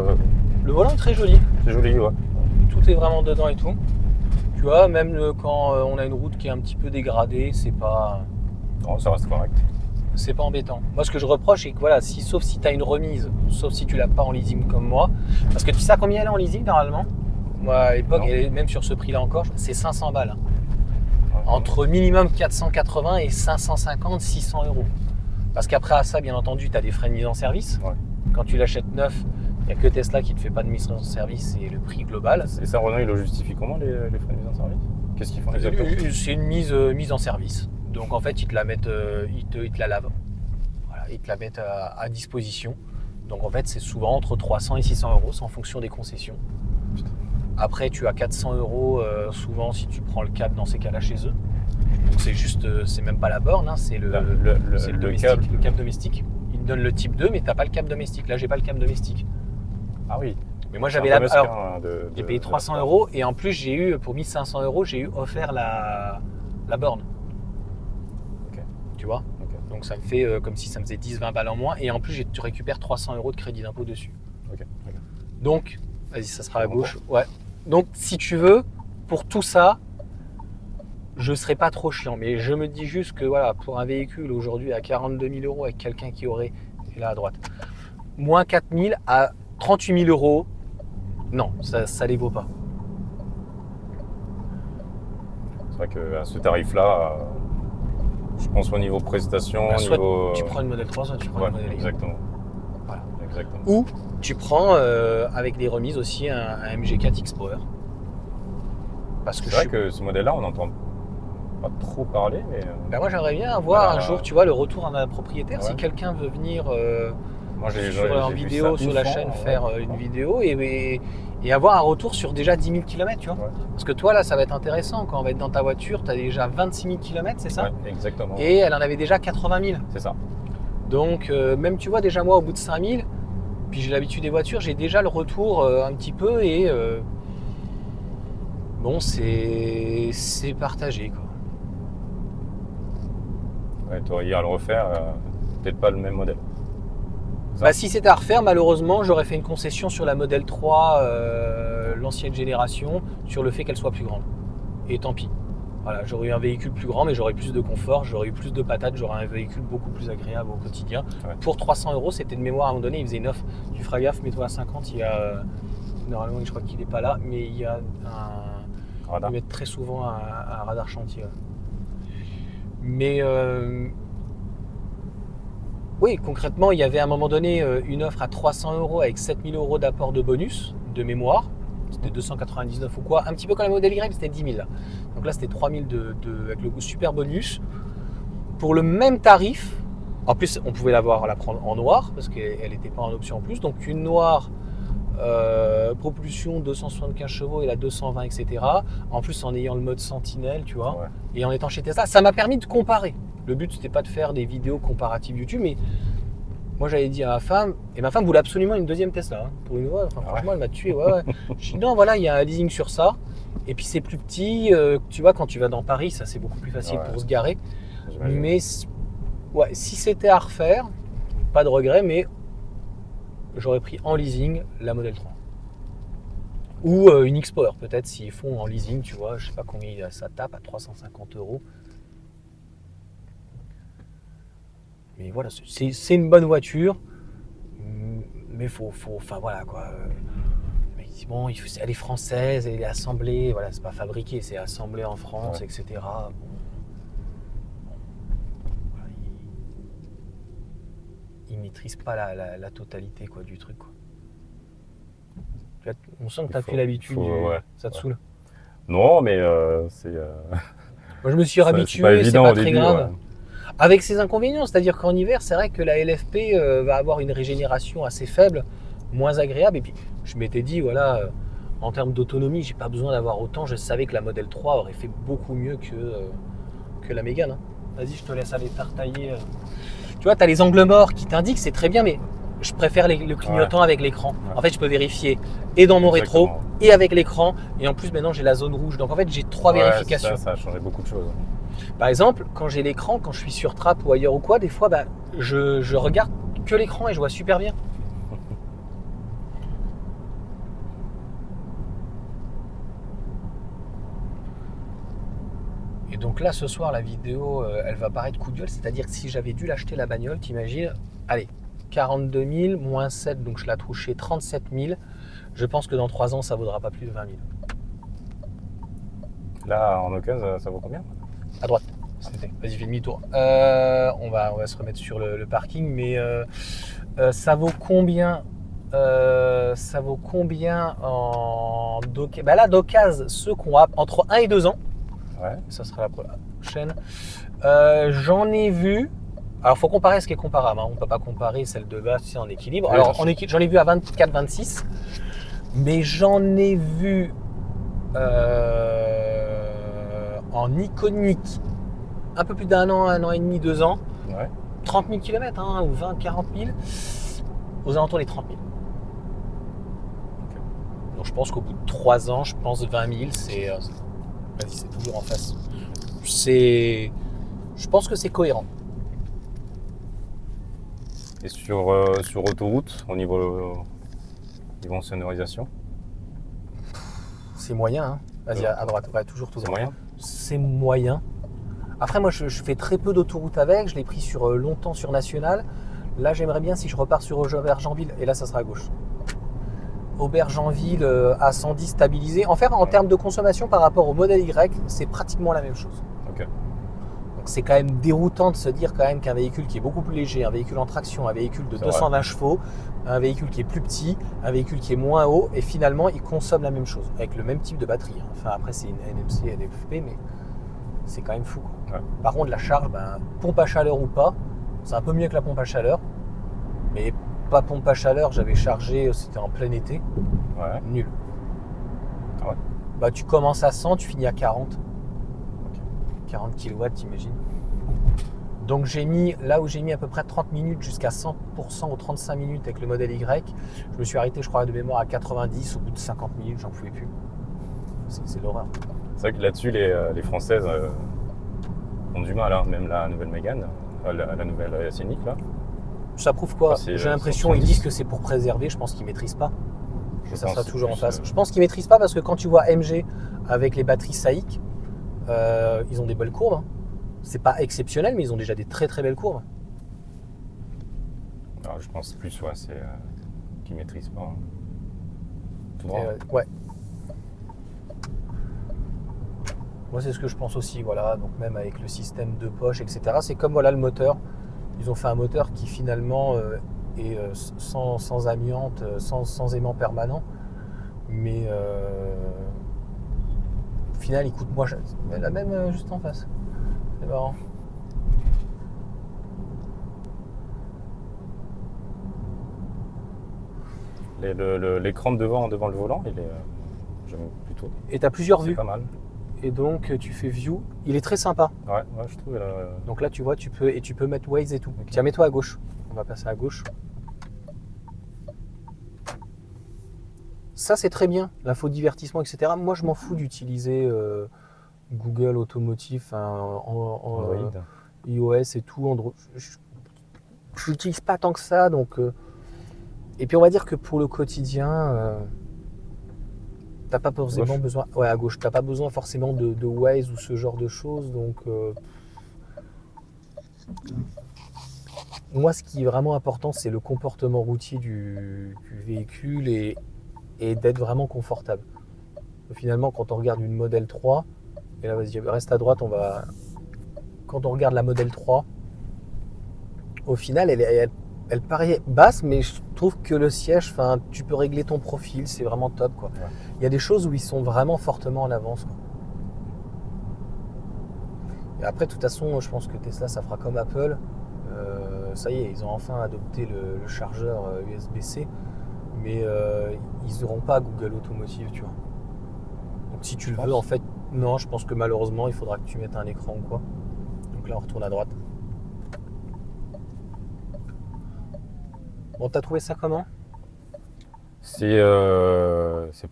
Le volant est très joli. C'est joli, ouais. Tout est vraiment dedans et tout. Tu vois, même quand on a une route qui est un petit peu dégradée, c'est pas... Non, ça reste correct. C'est pas embêtant. Moi, ce que je reproche, c'est que voilà, sauf si tu as une remise, sauf si tu l'as pas en leasing comme moi, parce que tu sais combien elle est en leasing normalement? Moi, à l'époque, même sur ce prix-là encore, c'est 500 balles. entre minimum 480 et 550, 600 euros. Parce qu'après à ça, bien entendu, tu as des frais de mise en service. Ouais. Quand tu l'achètes neuf, il n'y a que Tesla qui ne te fait pas de mise en service et le prix global. Et ça, Renault, il le justifie comment, les frais de mise en service? Qu'est-ce qu'ils font exactement? C'est une mise en service. Donc en fait, ils te la mettent, ils te la lavent. Voilà, ils te la mettent à disposition. Donc en fait, c'est souvent entre 300 et 600 euros, c'est en fonction des concessions. Putain. Après, tu as 400 euros souvent si tu prends le câble dans ces cas-là chez eux. Donc c'est juste, c'est même pas la borne, hein, c'est le domestique, câble. le câble domestique. Ils te donnent le type 2, mais t'as pas le câble domestique. Là, j'ai pas le câble domestique. Ah oui. Mais moi, C'est j'avais un peu la. mesquin, Alors, hein, j'ai payé 300 euros et en plus, j'ai eu pour 1500 euros, j'ai eu offert la borne. Ok. Tu vois. Ok. Donc ça me fait comme si ça me faisait 10-20 balles en moins et en plus, tu récupères 300 euros de crédit d'impôt dessus. Ok. Donc, vas-y, ça sera à Bon, gauche. Ouais. Donc, si tu veux, pour tout ça, je serai pas trop chiant. Mais je me dis juste que voilà, pour un véhicule aujourd'hui à 42 000 euros avec quelqu'un qui aurait, et là à droite, moins 4 000 à 38 000 euros, non, ça les vaut pas. C'est vrai qu'à ce tarif-là, je pense au niveau prestation, Bah, soit niveau. tu prends une modèle 3, soit tu prends Ouais, une modèle Y. exactement. Voilà. Exactement. Ou tu prends avec des remises aussi un MG4 X-Power. Parce que C'est vrai que ce modèle-là, on n'entend pas trop parler, mais. Ben moi j'aimerais bien avoir Voilà. un jour, tu vois, le retour à un propriétaire. Ouais. Si quelqu'un veut venir Moi, en vidéo sur la chaîne faire une vidéo et avoir un retour sur déjà 10 000 km, tu vois. Ouais. Parce que toi là, ça va être intéressant. Quand on va être dans ta voiture, tu as déjà 26 000 km, c'est ça? Ouais, exactement. Et elle en avait déjà 80 000. C'est ça. Donc même tu vois, déjà moi au bout de 5 000, puis j'ai l'habitude des voitures, j'ai déjà le retour un petit peu et bon, c'est partagé quoi. Ouais, tu aurais à le refaire, peut-être pas le même modèle. Ça. Bah, si c'était à refaire, malheureusement, j'aurais fait une concession sur la modèle 3, l'ancienne génération, sur le fait qu'elle soit plus grande. Et tant pis. Voilà, j'aurais eu un véhicule plus grand, mais j'aurais plus de confort, j'aurais eu plus de patates, j'aurais un véhicule beaucoup plus agréable au quotidien. Ouais. Pour 300 euros, c'était de mémoire à un moment donné, il faisait 9. Tu feras gaffe, mets-toi à 50, il y a. Normalement, je crois qu'il n'est pas là, mais il y a un. Radar. Ils mettent très souvent un radar chantier. Mais. Oui, concrètement, il y avait à un moment donné une offre à 300 euros avec 7000 euros d'apport de bonus, de mémoire. C'était 299 ou quoi. Un petit peu comme la modèle Y, c'était 10 000. Là. Donc là, c'était 3000 avec le super bonus. Pour le même tarif, en plus, on pouvait la prendre en noir, parce qu'elle n'était pas en option en plus. Donc une noire, propulsion 275 chevaux et la 220, etc. En plus, en ayant le mode sentinelle, tu vois, ouais. Et en étant chez Tesla, ça m'a permis de comparer. Le but, c'était pas de faire des vidéos comparatives YouTube, mais moi, j'avais dit à ma femme, et ma femme voulait absolument une deuxième Tesla. Hein, pour une fois, enfin, franchement, elle m'a tué. Ouais. Je dis non, voilà, il y a un leasing sur ça. Et puis, c'est plus petit. Tu vois, quand tu vas dans Paris, ça, c'est beaucoup plus facile pour se garer. Mais ouais, si c'était à refaire, pas de regret, mais j'aurais pris en leasing la Model 3. Ou une X-Power, peut-être, s'ils font en leasing, tu vois, je sais pas combien ça tape, à 350 euros. Mais voilà, c'est une bonne voiture, mais enfin voilà quoi. Bon, elle est française, elle est assemblée, voilà, c'est pas fabriqué, c'est assemblé en France, etc. Bon, voilà, il maîtrise pas la totalité quoi du truc quoi. On sent que t'as pris l'habitude, ça te saoule. Non, mais c'est. Moi je me suis habitué, c'est pas très grave. Ouais. Avec ses inconvénients, c'est-à-dire qu'en hiver, c'est vrai que la LFP va avoir une régénération assez faible, moins agréable. Et puis, je m'étais dit, voilà, en termes d'autonomie, j'ai pas besoin d'avoir autant. Je savais que la Model 3 aurait fait beaucoup mieux que la Mégane. Hein. Vas-y, je te laisse aller tartailler. Tu vois, tu as les angles morts qui t'indiquent, c'est très bien, mais je préfère le clignotant avec l'écran. Ouais. En fait, je peux vérifier et dans mon rétro et avec l'écran. Et en plus, maintenant, j'ai la zone rouge. Donc, en fait, j'ai 3 vérifications. Ça a changé beaucoup de choses. Par exemple, quand j'ai l'écran, quand je suis sur Trapp ou ailleurs ou quoi, des fois, je regarde que l'écran et je vois super bien. Et donc là, ce soir, la vidéo, elle va paraître coup de gueule. C'est-à-dire que si j'avais dû l'acheter la bagnole, t'imagines, allez, 42 000 moins 7, donc je la touchais 37 000. Je pense que dans 3 ans, ça ne vaudra pas plus de 20 000. Là, en occasion, ça vaut combien ? À droite. Vas-y, fais demi-tour. On va se remettre sur le parking, mais ça vaut combien en d'occasion? Bah là, d'occasion, ceux qui ont entre 1 et 2 ans, Ouais. ça sera la prochaine. J'en ai vu. Alors, il faut comparer ce qui est comparable. Hein. On ne peut pas comparer celle de base, tu sais, en équilibre. Oui, Alors, bien sûr. j'en ai vu à 24-26, mais j'en ai vu en iconique un peu plus d'1 an, 1 an et demi, 2 ans, Ouais. 30 000 km, hein, ou 20, 40 000, aux alentours des 30 000. Donc je pense qu'au bout de 3 ans, je pense 20 000, c'est toujours en face. Je pense que c'est cohérent. Et sur autoroute, au niveau sonorisation, C'est moyen, hein. Vas-y, à droite, ouais, toujours. c'est moyen. C'est moyen. Après, moi, je fais très peu d'autoroute avec. Je l'ai pris longtemps sur National. Là, j'aimerais bien si je repars sur Aubergenville. Et là, ça sera à gauche. Aubergenville à 110 stabilisé. En fait, en termes de consommation par rapport au modèle Y, c'est pratiquement la même chose. Ok. Donc, c'est quand même déroutant de se dire quand même qu'un véhicule qui est beaucoup plus léger, un véhicule en traction, un véhicule de C'est 220 chevaux, un véhicule qui est plus petit, un véhicule qui est moins haut, et finalement, il consomme la même chose, avec le même type de batterie. Hein. Enfin, après, c'est une NMC, NFP, mais c'est quand même fou. Quoi. Ouais. Par contre, la charge, pompe à chaleur ou pas, c'est un peu mieux que la pompe à chaleur, mais pas pompe à chaleur, j'avais chargé, c'était en plein été, Ouais. nul. Ah ouais. Bah, tu commences à 100, tu finis à 40. 40 kW, t'imagines. Donc là où j'ai mis à peu près 30 minutes jusqu'à 100% ou 35 minutes avec le modèle Y, je me suis arrêté, je crois, de mémoire à 90. Au bout de 50 minutes, j'en pouvais plus. C'est l'horreur. C'est vrai que là-dessus, les Françaises ont du mal, hein. Même la nouvelle Mégane, la nouvelle Scénic, là. Ça prouve quoi? C'est, J'ai l'impression 170. ils disent que c'est pour préserver, je pense qu'ils maîtrisent pas. Je Ça pense sera que toujours en plus, face. Je pense qu'ils maîtrisent pas parce que quand tu vois MG avec les batteries SAIC, ils ont des belles courbes. Hein. C'est pas exceptionnel, mais ils ont déjà des très très belles courbes. Alors, je pense plus, ouais, c'est qu'ils maîtrisent pas. Hein. Tout droit. Ouais. Moi, c'est ce que je pense aussi. Voilà. Donc, même avec le système de poche, etc., c'est comme voilà, le moteur. Ils ont fait un moteur qui finalement est sans amiante, sans aimant permanent. Mais au final, il coûte moins cher. La même juste en face. C'est marrant. L'écran de devant le volant, il est j'aime plutôt. Et tu as plusieurs C'est vues. pas mal. Et donc, tu fais view. Il est très sympa. Ouais, je trouve. Donc là, tu vois, tu peux mettre Waze et tout. Okay. Tiens, mets-toi à gauche. On va passer à gauche. Ça, c'est très bien. L'infodivertissement, etc. Moi, je m'en fous d'utiliser Google Automotive, Android. iOS et tout. Android. Je n'utilise pas tant que ça. Donc, et puis, on va dire que pour le quotidien, t'as pas forcément besoin. Ouais, à gauche. T'as pas besoin forcément de Waze ou ce genre de choses. Donc, moi, ce qui est vraiment important, c'est le comportement routier du véhicule et d'être vraiment confortable. Finalement, quand on regarde une Model 3, et là, vas-y, reste à droite, quand on regarde la Model 3, au final, elle paraît basse, mais je trouve que le siège, tu peux régler ton profil, c'est vraiment top, quoi. Ouais. Il y a des choses où ils sont vraiment fortement en avance, quoi. Et après, de toute façon, je pense que Tesla, ça fera comme Apple. Ça y est, ils ont enfin adopté le chargeur USB-C, mais ils n'auront pas Google Automotive, tu vois. Donc si tu le veux, en fait, non, je pense que malheureusement, il faudra que tu mettes un écran ou quoi. Donc là, on retourne à droite. Bon, t'as trouvé ça comment? C'est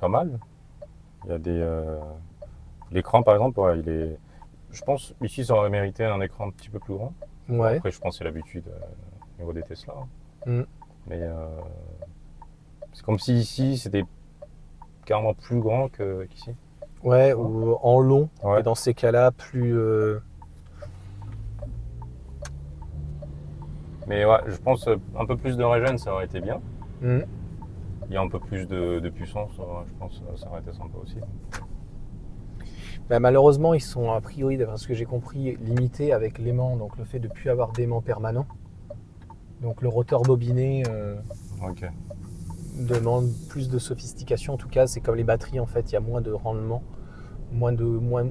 pas mal. Il y a des l'écran, par exemple, ouais, il est. Je pense ici, ça aurait mérité un écran un petit peu plus grand. Ouais. Après, je pense que c'est l'habitude au niveau des Tesla. Mais c'est comme si ici, c'était carrément plus grand qu'ici. Ouais, ou en long. Ouais. Et dans ces cas-là, plus. Mais ouais, je pense un peu plus de régène, ça aurait été bien. Il y a un peu plus de puissance, je pense que ça aurait été sympa aussi. Bah, malheureusement, ils sont a priori, d'après ce que j'ai compris, limités avec l'aimant, donc le fait de ne plus avoir d'aimant permanent. Donc le rotor bobiné Ok. demande plus de sophistication. En tout cas, c'est comme les batteries, en fait, il y a moins de rendement,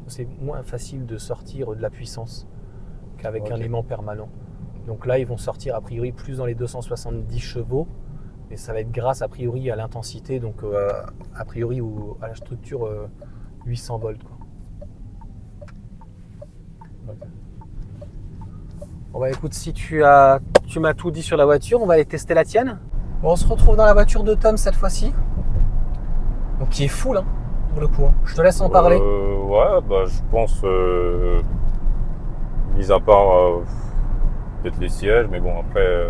c'est moins facile de sortir de la puissance qu'avec un aimant permanent. Donc là, ils vont sortir a priori plus dans les 270 chevaux, mais ça va être grâce a priori à l'intensité, donc a priori à la structure 800 volts. Quoi. Ok. Bon bah écoute, si tu m'as tout dit sur la voiture, on va aller tester la tienne. Bon, on se retrouve dans la voiture de Tom cette fois-ci, donc qui est full hein, pour le coup. Hein. Je te laisse en parler. Ouais, bah je pense, mis à part peut-être les sièges, mais bon après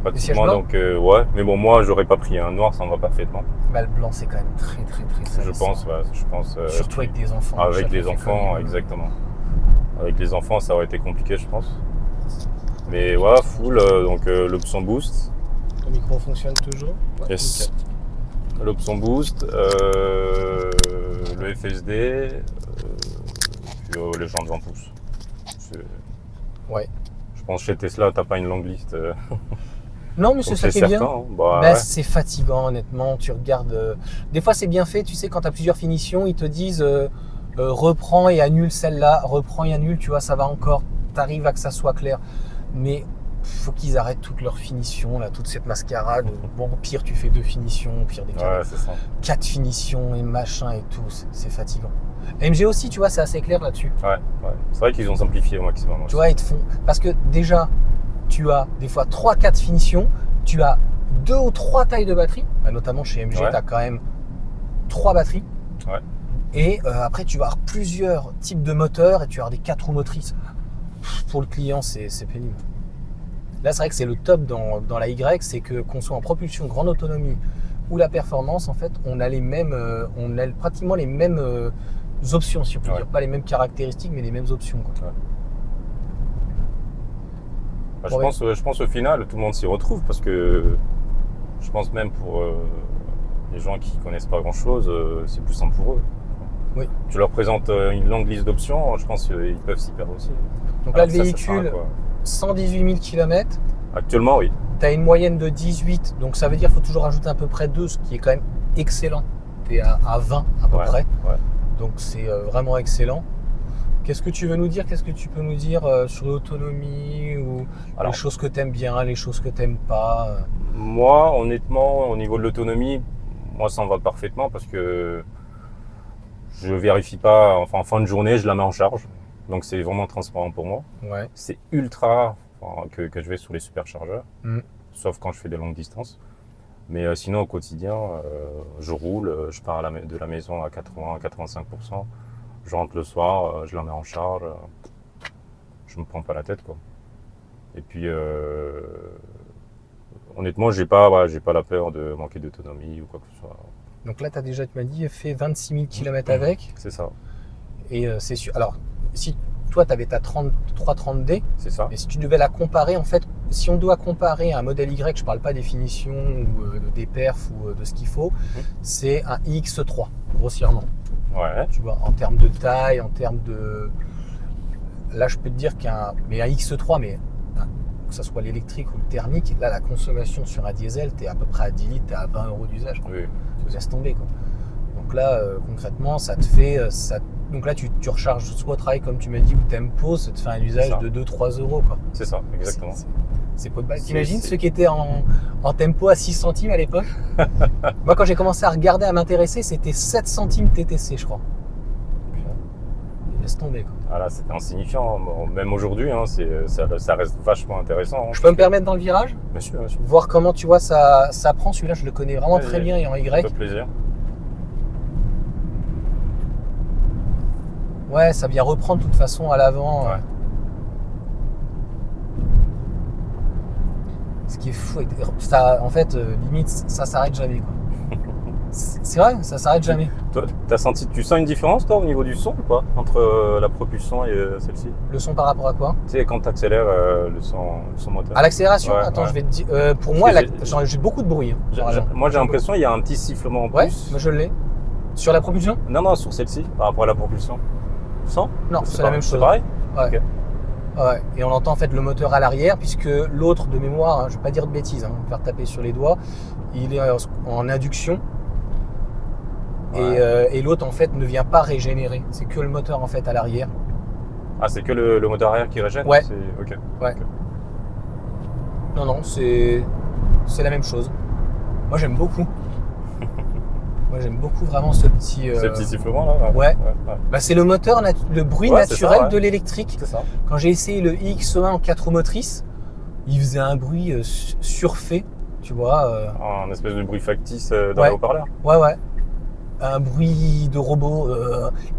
pratiquement donc ouais. Mais bon moi j'aurais pas pris un noir, ça me va parfaitement. Bah, le blanc c'est quand même très sale. Je pense. Surtout avec des enfants. Avec les enfants, exactement. Avec les enfants, ça aurait été compliqué, je pense. Mais ouais, full, donc l'option boost. Ton micro fonctionne toujours? Ouais, Yes. L'option boost, le FSD, puis les jantes 20 pouces. Ouais. Je pense que chez Tesla, t'as pas une longue liste. Non, mais c'est ça qui est bien. Hein. Bah, ouais. Ouais. C'est fatigant, honnêtement. Tu regardes. Des fois, c'est bien fait. Tu sais, quand tu as plusieurs finitions, ils te disent reprends et annule celle-là, reprends et annule. Tu vois, ça va encore. Tu arrives à que ça soit clair. Mais faut qu'ils arrêtent toutes leurs finitions, là, toute cette mascarade. Bon, pire, tu fais 2 finitions, pire des cas. Ouais, c'est ça. 4 finitions et machin et tout. C'est fatigant. MG aussi, tu vois, c'est assez clair là-dessus. Ouais. C'est vrai qu'ils ont simplifié au maximum. Tu vois, ils te font. Parce que déjà, tu as des fois 3-4 finitions, tu as 2 ou 3 tailles de batterie, bah, notamment chez MG, tu as quand même 3 batteries. Ouais. Et après, tu vas avoir plusieurs types de moteurs et tu vas avoir des 4 roues motrices. Pour le client, c'est pénible. Là, c'est vrai que c'est le top dans la Y, c'est que qu'on soit en propulsion grande autonomie ou la performance, en fait, on a pratiquement les mêmes options, si on peut dire. Pas les mêmes caractéristiques, mais les mêmes options. Quoi. Ouais. Bah, je pense au final, tout le monde s'y retrouve parce que je pense même pour les gens qui connaissent pas grand-chose, c'est plus simple pour eux. Oui. Tu leur présentes une longue liste d'options, je pense qu'ils peuvent s'y perdre aussi. Donc là, le véhicule, 118 000 km. Actuellement, oui. Tu as une moyenne de 18, donc ça veut dire qu'il faut toujours rajouter à peu près 2, ce qui est quand même excellent. Tu es à 20 à peu près. Ouais. Donc c'est vraiment excellent. Qu'est-ce que tu veux nous dire? Qu'est-ce que tu peux nous dire sur l'autonomie ou les choses que tu aimes bien, les choses que tu n'aimes pas? Moi, honnêtement, au niveau de l'autonomie, moi ça me va parfaitement parce que je vérifie pas, enfin en fin de journée, je la mets en charge. Donc c'est vraiment transparent pour moi. Ouais. C'est ultra rare que je vais sur les superchargeurs, sauf quand je fais des longues distances. Mais sinon au quotidien, je roule, je pars de la maison à 80-85%. Je rentre le soir, je la mets en charge, je me prends pas la tête quoi. Et puis honnêtement, j'ai pas la peur de manquer d'autonomie ou quoi que ce soit. Donc là, tu m'as dit, fait 26 000 km avec. C'est ça. Et c'est sûr. Alors, si toi, tu avais ta 330D, c'est ça. Et si tu devais la comparer, en fait, si on doit comparer un modèle Y, je parle pas des finitions ou des perfs ou de ce qu'il faut, c'est un iX3, grossièrement. Ouais. Tu vois, en termes de taille, en termes de. Là, je peux te dire mais un X3, mais que ce soit l'électrique ou le thermique, là, la consommation sur un diesel, tu es à peu près à 10 litres, tu es à 20 € d'usage. Oui. Tu laisses tomber, quoi. Donc là, concrètement, ça te fait. Donc là, tu recharges soit au travail, comme tu m'as dit, ou Tempo, ça te fait un usage de 2-3 €. Quoi. C'est ça, exactement. C'est pas de balle. T'imagines ceux qui étaient en Tempo à 6 centimes à l'époque? Moi, quand j'ai commencé à regarder, à m'intéresser, c'était 7 centimes TTC, je crois. Laisse tomber, quoi. Ah là, c'était insignifiant. Même aujourd'hui, hein, ça reste vachement intéressant. Hein. Je peux me permettre dans le virage? Bien sûr, bien sûr. Voir comment, tu vois, ça prend. Celui-là, je le connais vraiment très bien et en Y. Ça fait plaisir. Ouais, ça vient reprendre de toute façon à l'avant. Ouais. Ce qui est fou, ça, en fait, limite, ça s'arrête jamais, quoi. C'est vrai, ça s'arrête jamais. Toi, tu sens une différence, toi, au niveau du son ou pas, entre la propulsion et celle-ci? Le son par rapport à quoi? Tu sais, quand tu accélères le son moteur. À l'accélération? Ouais, Attends, ouais. je vais te dire. Pour moi, j'ai beaucoup de bruit. Moi, j'ai l'impression qu'il y a un petit sifflement en plus. Ouais, plus. moi je l'ai. Sur la propulsion? Non, sur celle-ci, par rapport à la propulsion. 100? Non, c'est la même chose. C'est pareil? Ouais. Ok. Ouais. Et on entend en fait le moteur à l'arrière, puisque l'autre de mémoire, hein, je ne vais pas dire de bêtises, hein, me faire taper sur les doigts, il est en induction. Ouais. Et l'autre en fait ne vient pas régénérer. C'est que le moteur en fait à l'arrière. Ah, c'est que le moteur arrière qui régène? Ouais. Ok. Ouais. Ok. Non, c'est la même chose. Moi j'aime beaucoup. Moi j'aime beaucoup vraiment ce petit. Ce petit sifflement là? Ouais. Bah, c'est le moteur, le bruit Ouais, c'est naturel ça, ouais. de l'électrique. C'est ça. Quand j'ai essayé le X1 en 4 roues motrices, il faisait un bruit surfait, tu vois. Un espèce de bruit factice dans Ouais. les haut-parleurs. Ouais. Un bruit de robot.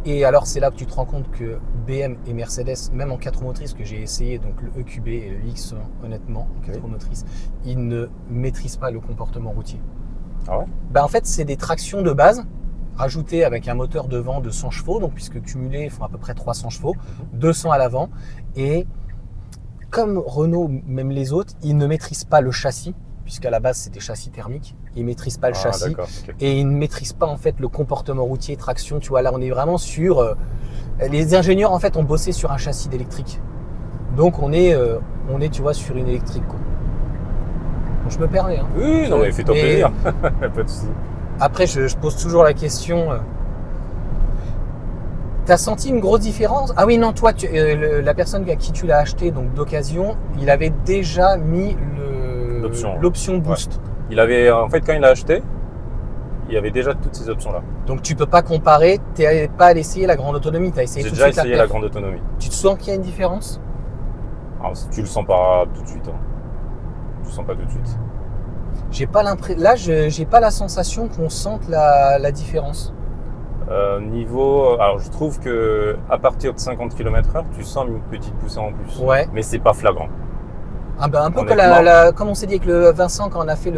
Et alors c'est là que tu te rends compte que BM et Mercedes, même en 4 roues motrices que j'ai essayé, donc le EQB et le X1, honnêtement, en 4 roues motrices, ils ne maîtrisent pas le comportement routier. Ah ouais? Bah, en fait, c'est des tractions de base, rajoutées avec un moteur devant de 100 chevaux, donc puisque cumulés, ils font à peu près 300 chevaux, 200 à l'avant. Et comme Renault, même les autres, ils ne maîtrisent pas le châssis, puisqu'à la base, c'est des châssis thermiques. Ils ne maîtrisent pas le châssis. D'accord, ok. Et ils ne maîtrisent pas en fait le comportement routier, traction. Tu vois, là, on est vraiment sur. Les ingénieurs en fait ont bossé sur un châssis d'électrique. Donc on est, tu vois, sur une électrique, quoi. Bon, je me permets. Hein. Oui, non, mais fais-toi plaisir. Pas de soucis. Après, je pose toujours la question. T'as senti une grosse différence? Ah oui, non, toi, la personne à qui tu l'as acheté, donc d'occasion, il avait déjà mis l'option boost. Ouais. Il avait, en fait, quand il l'a acheté, il y avait déjà toutes ces options-là. Donc tu peux pas comparer, t'es pas allé essayer la grande autonomie, t'as essayé J'ai tout de déjà suite essayé la grande autonomie. Tu te sens qu'il y a une différence? Alors, tu le sens pas tout de suite. Hein. Tu le sens pas tout de suite. J'ai pas l'impression. Là, j'ai pas la sensation qu'on sente la différence. Alors je trouve que à partir de 50 km/h, tu sens une petite poussée en plus. Ouais. Mais c'est pas flagrant. Ah ben, un peu comme on s'est dit avec le Vincent quand on a fait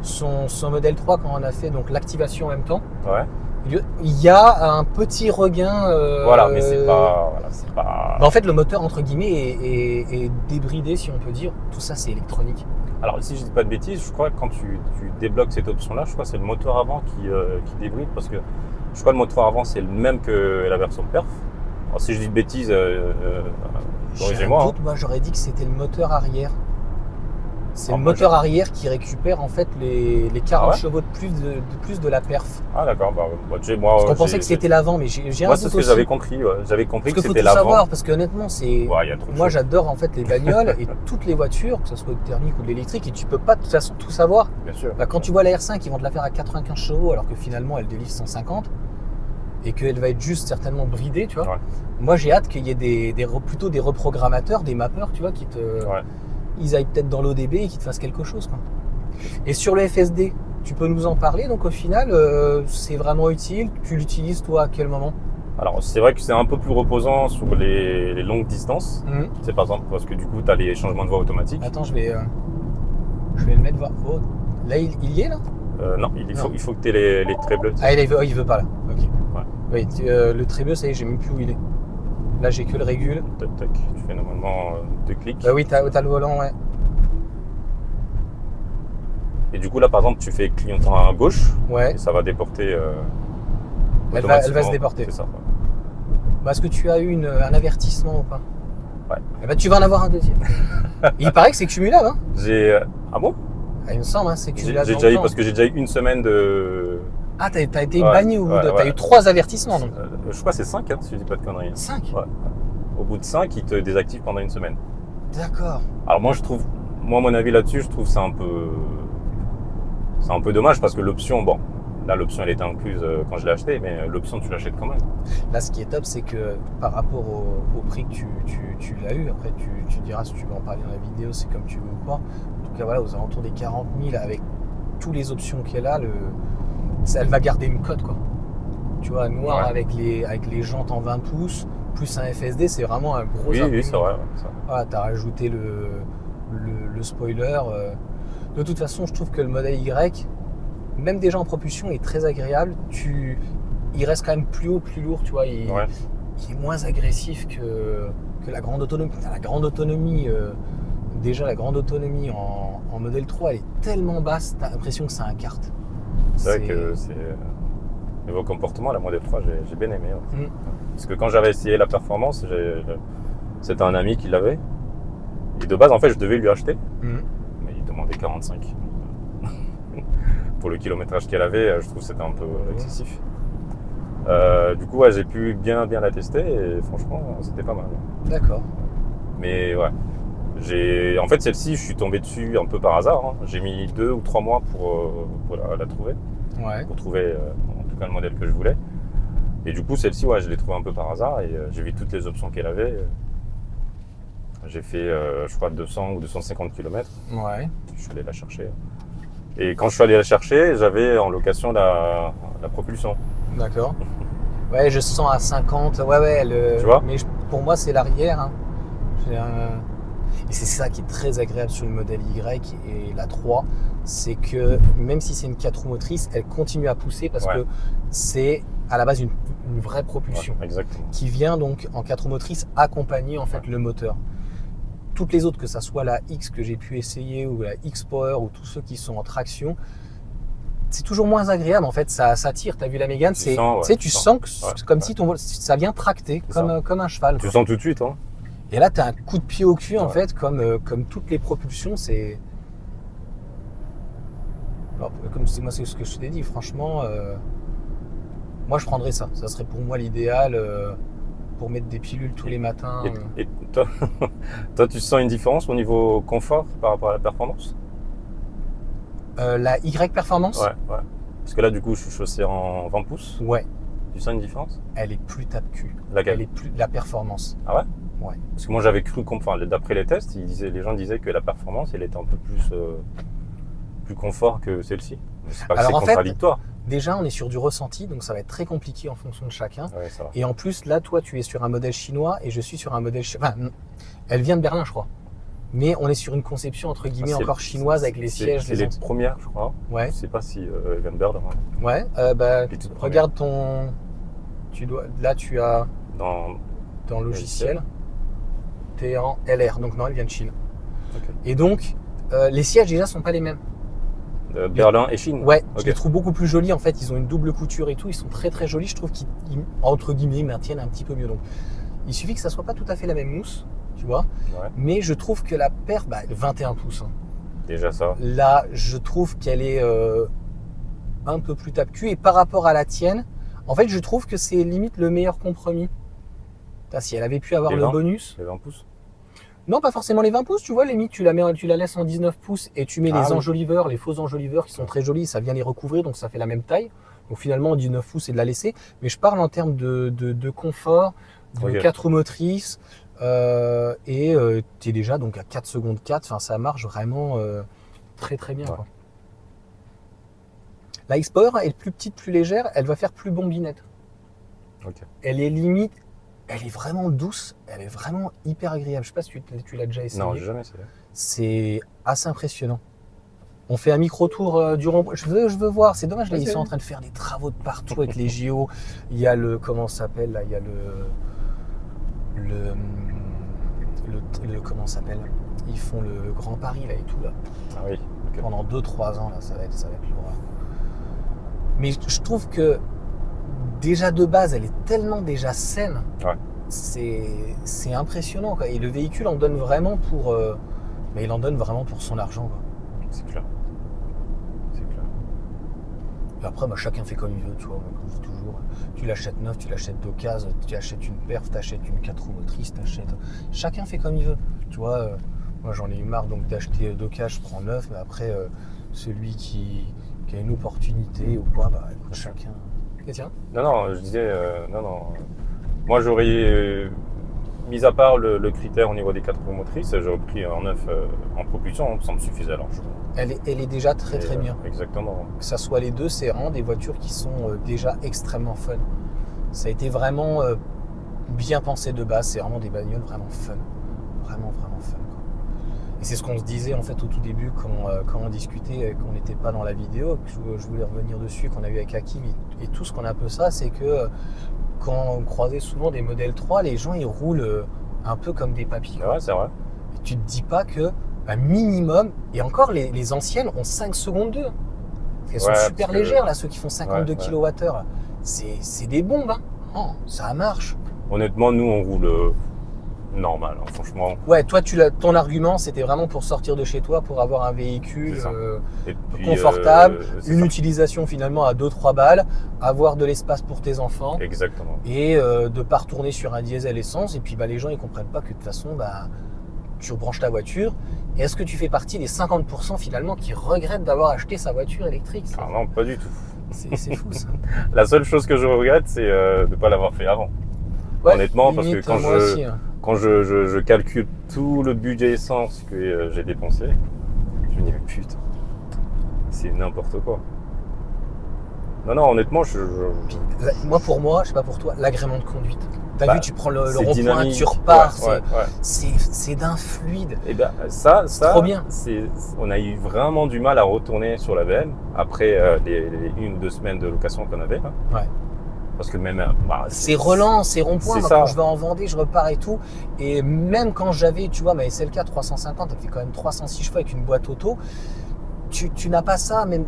son modèle 3, quand on a fait donc l'activation en même temps. Ouais. Il y a un petit regain. Voilà, mais c'est pas. Bah, en fait, le moteur entre guillemets est débridé, si on peut dire. Tout ça, c'est électronique. Alors si je dis pas de bêtises, je crois que quand tu débloques cette option-là, je crois que c'est le moteur avant qui débride, parce que je crois que le moteur avant c'est le même que la version perf. Alors si je dis de bêtises, corrigez-moi. Doute, moi j'aurais dit que c'était le moteur arrière. C'est le moi, moteur arrière qui récupère en fait les 40 Ah ouais chevaux de plus de la perf. Ah d'accord, tu sais, moi. Parce qu'on pensait que c'était l'avant, mais j'ai un Moi doute c'est ce que aussi. j'avais compris. Ouais. J'avais compris que Parce c'était qu'il faut tout l'avant. savoir, parce que honnêtement, c'est. Ouais, y a trop de Moi choses. j'adore en fait les bagnoles et toutes les voitures, que ce soit thermique ou de l'électrique, et tu peux pas de toute façon tout savoir. Bien sûr. Bah, quand tu vois la R5, ils vont te la faire à 95 chevaux alors que finalement elle délivre 150 et qu'elle va être juste certainement bridée, tu vois. Ouais. Moi j'ai hâte qu'il y ait plutôt des reprogrammateurs, des mappeurs, tu vois, qui te. Ouais. Ils aillent peut-être dans l'ODB et qu'ils te fassent quelque chose, quoi. Et sur le FSD, tu peux nous en parler? Donc au final, c'est vraiment utile. Tu l'utilises toi à quel moment? Alors c'est vrai que c'est un peu plus reposant sur les longues distances. C'est par exemple parce que du coup tu as les changements de voie automatiques. Attends, je vais le mettre voir. Oh, là il y est là? Non, il faut que tu aies les traits bleus. Ah il veut pas là. Ok. Ouais. Oui, le très bleu, ça y est, j'ai même plus où il est. Là j'ai que le régule. Tac, tac. Tu fais normalement 2 clics. Bah oui, t'as le volant, ouais. Et du coup là par exemple tu fais clignotant à gauche. Ouais. Et ça va déporter. Elle va se automatiquement. déporter. C'est ça. Ouais. Bah, est-ce que tu as eu un avertissement ou pas? Ouais. Eh ben, tu vas en avoir un deuxième. Il paraît que c'est cumulable, hein? Ah bon? Ah, il me semble, hein, c'est J'ai cumulable. déjà eu parce que j'ai déjà eu une semaine de. Ah, t'as été Ouais, banni au bout de. ouais. T'as eu 3 avertissements donc. Je crois que c'est 5 si je dis pas de conneries. 5? Ouais. Au bout de 5, ils te désactivent pendant une semaine. D'accord. Alors moi mon avis là-dessus, je trouve c'est un peu dommage parce que l'option, bon, là l'option elle était incluse quand je l'ai acheté, mais l'option tu l'achètes quand même. Là, ce qui est top, c'est que par rapport au prix que tu l'as eu, après tu diras si tu veux en parler dans la vidéo, c'est comme tu veux ou pas. En tout cas, voilà, aux alentours des 40 000 avec toutes les options qu'elle a, elle va garder une cote, quoi. Tu vois, noir Ouais. avec les jantes en 20 pouces, plus un FSD, c'est vraiment un gros Oui, argument. c'est vrai. Ouais, ça. Voilà, t'as rajouté le spoiler. De toute façon, je trouve que le modèle Y, même déjà en propulsion, est très agréable. Il reste quand même plus haut, plus lourd, tu vois. Il est moins agressif que la grande autonomie. Putain, la grande autonomie, déjà la grande autonomie en modèle 3, elle est tellement basse, t'as l'impression que c'est un kart. C'est vrai que c'est. Niveau comportement, la Model 3, j'ai bien aimé. Ouais. Mm. Parce que quand j'avais essayé la performance, c'était un ami qui l'avait. Et de base, en fait, je devais lui acheter. Mais il demandait 45. Pour le kilométrage qu'elle avait, je trouve que c'était un peu excessif. Du coup, ouais, j'ai pu bien la tester et franchement, c'était pas mal. D'accord. Mais ouais, en fait, celle-ci, je suis tombé dessus un peu par hasard. Hein. J'ai mis 2 ou 3 mois pour la trouver. Ouais. Pour trouver en tout cas le modèle que je voulais. Et du coup, celle-ci, ouais, je l'ai trouvée un peu par hasard et j'ai vu toutes les options qu'elle avait. J'ai fait, je crois, 200 ou 250 km. Ouais. Je suis allé la chercher. Et quand je suis allé la chercher, j'avais en location la propulsion. D'accord. Ouais, je sens à 50. Ouais, Tu vois ? mais pour moi, c'est l'arrière. Hein. Et c'est ça qui est très agréable sur le modèle Y et la 3, c'est que même si c'est une 4 roues motrices, elle continue à pousser parce que c'est à la base une vraie propulsion qui vient donc en 4 roues motrices accompagner en fait le moteur. Toutes les autres, que ça soit la X que j'ai pu essayer ou la X Power ou tous ceux qui sont en traction, c'est toujours moins agréable en fait, ça tire. Tu as vu la Mégane, tu sens que comme si ça vient tracter comme un cheval. Tu sens tout de suite, hein. Et là, tu as un coup de pied au cul, en fait, comme toutes les propulsions. Alors, moi, c'est ce que je t'ai dit. Franchement, moi, je prendrais ça. Ça serait pour moi l'idéal pour mettre des pilules tous les matins. Et toi, tu sens une différence au niveau confort par rapport à la performance ? La Y Performance ? Ouais. Parce que là, du coup, je suis chaussé en 20 pouces. Ouais. Tu sens une différence ? Elle est plus tape-cul. Laquelle ? Elle est plus la performance. Ah ouais ? Ouais. Parce que moi j'avais cru comprendre, d'après les tests, les gens disaient que la performance elle était un peu plus confort que celle-ci. C'est pas que c'est contradictoire. Déjà on est sur du ressenti, donc ça va être très compliqué en fonction de chacun. Ouais, ça va. Et en plus là toi tu es sur un modèle chinois et je suis sur un modèle elle vient de Berlin je crois. Mais on est sur une conception entre guillemets encore chinoise avec les sièges. C'est les premières je crois. Ouais. Je sais pas si elle vient de Berlin. Ouais. Regarde ton. Là tu as dans logiciel. T'es en LR, donc non, elle vient de Chine. Okay. Et donc, les sièges déjà sont pas les mêmes. Berlin et Chine. Ouais, je les trouve beaucoup plus jolis. En fait, ils ont une double couture et tout. Ils sont très très jolis. Je trouve qu'ils, entre guillemets, maintiennent un petit peu mieux. Donc, il suffit que ça soit pas tout à fait la même mousse, tu vois. Ouais. Mais je trouve que la paire, 21 pouces. Hein. Déjà ça. Là, je trouve qu'elle est un peu plus tape-cul. Et par rapport à la tienne, en fait, je trouve que c'est limite le meilleur compromis. Si elle avait pu avoir le bonus. Les 20 pouces. Non, pas forcément les 20 pouces, tu vois, limite tu la laisses en 19 pouces et tu mets les enjoliveurs, les faux enjoliveurs qui sont très jolis, ça vient les recouvrir, donc ça fait la même taille. Donc finalement, en 19 pouces, c'est de la laisser. Mais je parle en termes de confort, de 4 roues motrices, et tu es déjà donc à 4 secondes 4, enfin ça marche vraiment très très bien. Ouais. Quoi. La X-Power est plus petite, plus légère, elle va faire plus bombinette. Okay. Elle est limite... Elle est vraiment douce, elle est vraiment hyper agréable. Je sais pas si tu l'as déjà essayé. Non, j'ai jamais essayé. C'est assez impressionnant. On fait un micro-tour du rond-point. Je veux voir, c'est dommage, là, ils sont en train de faire des travaux de partout avec les JO. Il y a comment ça s'appelle là ? Il y a le comment ça s'appelle ? Ils font le Grand Paris là et tout là. Ah oui. Okay. Pendant 2-3 ans là, ça va être l'horreur. Mais je trouve que déjà de base, elle est tellement déjà saine. Ouais. C'est impressionnant quoi. Et le véhicule en donne vraiment pour mais il en donne vraiment pour son argent quoi. C'est clair. Et après chacun fait comme il veut, tu vois, comme je dis toujours. Tu l'achètes neuf, tu l'achètes d'occasion, tu achètes une perf, tu achètes une 4 roues motrices, chacun fait comme il veut. Tu vois, moi j'en ai eu marre donc d'acheter d'occasion, je prends neuf, mais après celui qui a une opportunité ou quoi, écoute, chacun. Et tiens. Non, je disais non. Moi j'aurais mis à part le critère au niveau des 4 roues motrices, j'aurais pris un neuf en propulsion, ça me suffisait largement. Elle est déjà très bien. Exactement. Que ça soit les deux, c'est vraiment des voitures qui sont déjà extrêmement fun. Ça a été vraiment bien pensé de base, c'est vraiment des bagnoles vraiment fun. Vraiment fun. Quoi. Et c'est ce qu'on se disait en fait au tout début quand on discutait, qu'on n'était pas dans la vidéo, que je voulais revenir dessus, qu'on a vu avec Hakim et tout ce qu'on a un peu ça, c'est que quand on croisait souvent des modèles 3, les gens ils roulent un peu comme des papis. Ouais, c'est vrai. Et tu te dis pas que minimum, et encore les anciennes ont 5 secondes 2. Elles sont super légères là, ceux qui font 52 kWh. c'est des bombes. Hein. Oh, ça marche. Honnêtement, nous, on roule normal, hein, franchement. Ouais, toi, ton argument, c'était vraiment pour sortir de chez toi, pour avoir un véhicule Et puis, confortable, une ça. utilisation finalement à 2-3 balles, avoir de l'espace pour tes enfants. Exactement. Et de ne pas retourner sur un diesel essence. Et puis les gens, ils comprennent pas que de toute façon, tu rebranches ta voiture. Et est-ce que tu fais partie des 50% finalement qui regrettent d'avoir acheté sa voiture électrique? Ah non, pas du tout. C'est fou ça. La seule chose que je regrette, c'est de ne pas l'avoir fait avant. Ouais, honnêtement, limite, parce que moi aussi, hein. quand je calcule tout le budget essence que j'ai dépensé, je me dis, mais putain, c'est n'importe quoi. Non, honnêtement, Moi, pour moi, je sais pas pour toi, l'agrément de conduite. T'as vu, tu prends le rond-point, dynamique. tu repars, Ouais. c'est d'un fluide. Et bien, ça, trop bien. On a eu vraiment du mal à retourner sur la BM après les 1 ou 2 semaines de location qu'on avait. Là. Ouais. Parce que même. C'est relent, c'est rond-point. C'est Quand ça. je vais en Vendée, je repars et tout. Et même quand j'avais, tu vois, ma SLK 350, elle fait quand même 306 chevaux avec une boîte auto. Tu n'as pas ça, même.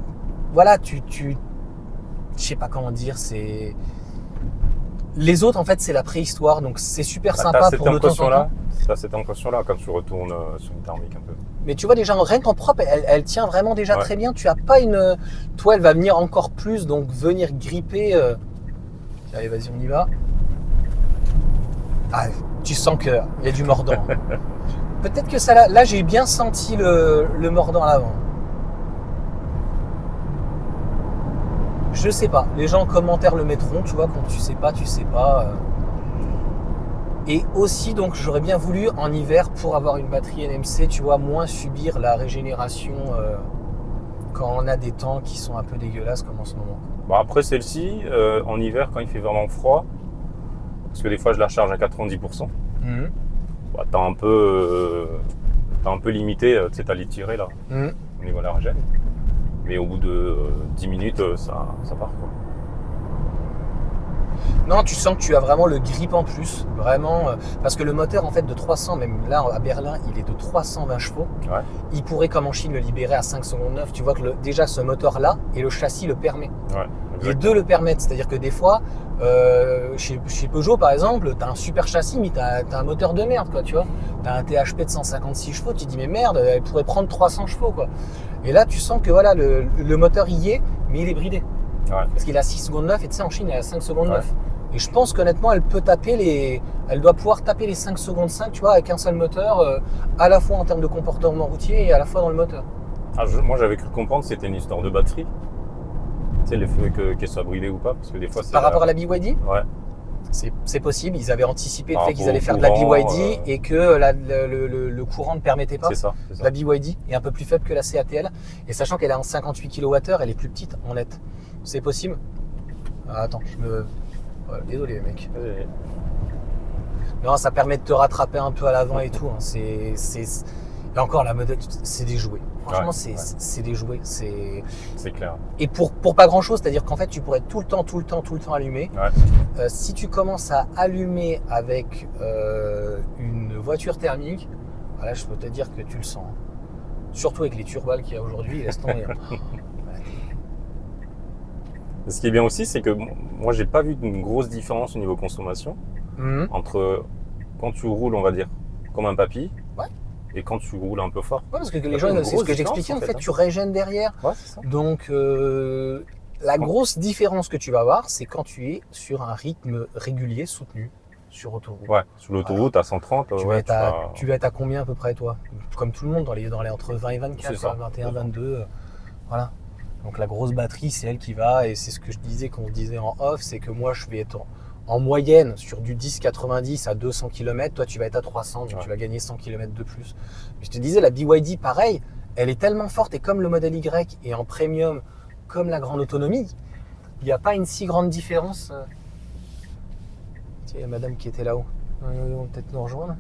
Voilà, je sais pas comment dire, c'est. Les autres, en fait, c'est la préhistoire, donc c'est super sympa pour le temps en temps. T'as cette impression-là quand tu retournes sur une thermique un peu. Mais tu vois, déjà, rien qu'en propre, elle tient vraiment déjà très bien. Tu as pas une. Toi, elle va venir encore plus, donc venir gripper. Allez, vas-y, on y va. Ah, tu sens qu'il y a du mordant. Peut-être que ça, là, j'ai bien senti le mordant à l'avant. Je sais pas. Les gens en commentaire le mettront, tu vois, quand tu sais pas, tu sais pas. Et aussi, donc, j'aurais bien voulu en hiver, pour avoir une batterie NMC, tu vois, moins subir la régénération quand on a des temps qui sont un peu dégueulasses comme en ce moment. Bon, après, celle-ci, en hiver, quand il fait vraiment froid, parce que des fois, je la recharge à 90%, bah, t'as un peu limité, tu sais, t'as les tirés là, au niveau de la régène. Mais au bout de 10 minutes, ça part quoi. Non, tu sens que tu as vraiment le grip en plus, vraiment, parce que le moteur en fait de 300, même là à Berlin, il est de 320 chevaux. Ouais. Il pourrait comme en Chine le libérer à 5 secondes 9. Tu vois que déjà ce moteur là et le châssis le permet. Ouais, les deux le permettent, c'est-à-dire que des fois, chez Peugeot par exemple, tu as un super châssis mais tu as un moteur de merde quoi, tu vois. Tu as un THP de 156 chevaux, tu te dis mais merde, elle pourrait prendre 300 chevaux quoi. Et là tu sens que voilà, le moteur y est, mais il est bridé. Ouais. Parce qu'il a 6 secondes 9 et tu sais en Chine il est à 5 secondes 9. Et je pense qu'honnêtement elle doit pouvoir taper les 5 secondes 5, tu vois, avec un seul moteur, à la fois en termes de comportement routier et à la fois dans le moteur. Moi j'avais cru comprendre que c'était une histoire de batterie. Tu sais, le fait qu'elle soit bridée ou pas, parce que des fois c'est. Par rapport à la BYD ? Ouais. C'est possible, ils avaient anticipé le fait qu'ils allaient faire de la BYD et que le courant ne permettait pas. C'est ça. La BYD est un peu plus faible que la CATL. Et sachant qu'elle est en 58 kWh, elle est plus petite en net. C'est possible ? Attends, désolé mec. Non, ça permet de te rattraper un peu à l'avant et tout. Hein. Et encore, la modèle, c'est des jouets. Franchement, c'est des jouets. C'est clair. Et pour pas grand chose, c'est-à-dire qu'en fait, tu pourrais tout le temps allumer. Ouais. Si tu commences à allumer avec une voiture thermique, là, je peux te dire que tu le sens. Surtout avec les turbales qu'il y a aujourd'hui, laisse tomber. Ce qui est bien aussi, c'est que moi, j'ai pas vu une grosse différence au niveau consommation entre quand tu roules, on va dire, comme un papy, et quand tu roules un peu fort. Ouais, parce que les gens, c'est ce que j'expliquais, en fait, tu régènes derrière. Ouais, c'est ça. Donc, la grosse différence que tu vas avoir, c'est quand tu es sur un rythme régulier, soutenu, sur autoroute. Ouais, sur l'autoroute à 130. Tu vas être à combien à peu près, toi ? Comme tout le monde, dans les entre 20 et 24, 21, 22. Voilà. Donc la grosse batterie, c'est elle qui va, et c'est ce que je disais, qu'on disait en off, c'est que moi je vais être en moyenne sur du 10-90 à 200 km, toi tu vas être à 300, donc tu vas gagner 100 km de plus. Mais je te disais, la BYD, pareil, elle est tellement forte, et comme le modèle Y est en premium, comme la grande autonomie, il n'y a pas une si grande différence. Tiens, il y a madame qui était là-haut, ils vont peut-être nous rejoindre.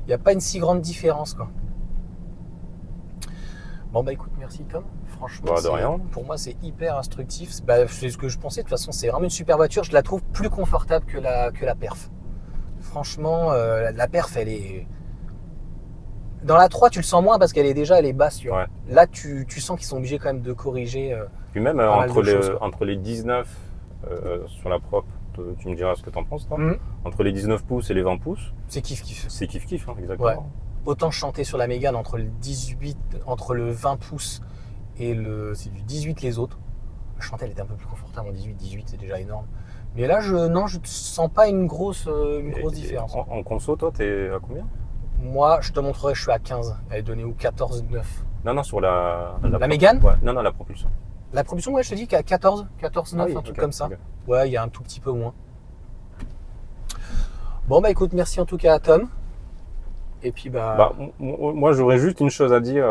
Il n'y a pas une si grande différence, quoi. Bon bah écoute, merci Tom. Franchement, de rien. Pour moi c'est hyper instructif. C'est ce que je pensais. De toute façon, c'est vraiment une super voiture. Je la trouve plus confortable que la Perf. Franchement, la Perf, elle est. Dans la 3, tu le sens moins parce qu'elle est basse. Tu vois. Ouais. Là, tu sens qu'ils sont obligés quand même de corriger. Puis même entre les 19 sur la prop. Tu me diras ce que t'en penses, toi. Entre les 19 pouces et les 20 pouces. C'est kiff-kiff. C'est kiff-kiff, hein, exactement. Ouais. Autant je chantais sur la Mégane entre le 20 pouces et c'est du 18 les autres. Je chantais, elle était un peu plus confortable en 18 c'est déjà énorme. Mais là, je sens pas une grosse différence. En conso, toi, t'es à combien? Moi, je te montrerai, je suis à 15. Elle est donnée où? 14, 9. Non, sur la Mégane? Ouais. Non, la propulsion. La propulsion, ouais, je te dis qu'à 14, 9, un truc comme ça. Okay. Ouais, il y a un tout petit peu moins. Bon, bah écoute, merci en tout cas à Tom. Et puis, moi, j'aurais juste une chose à dire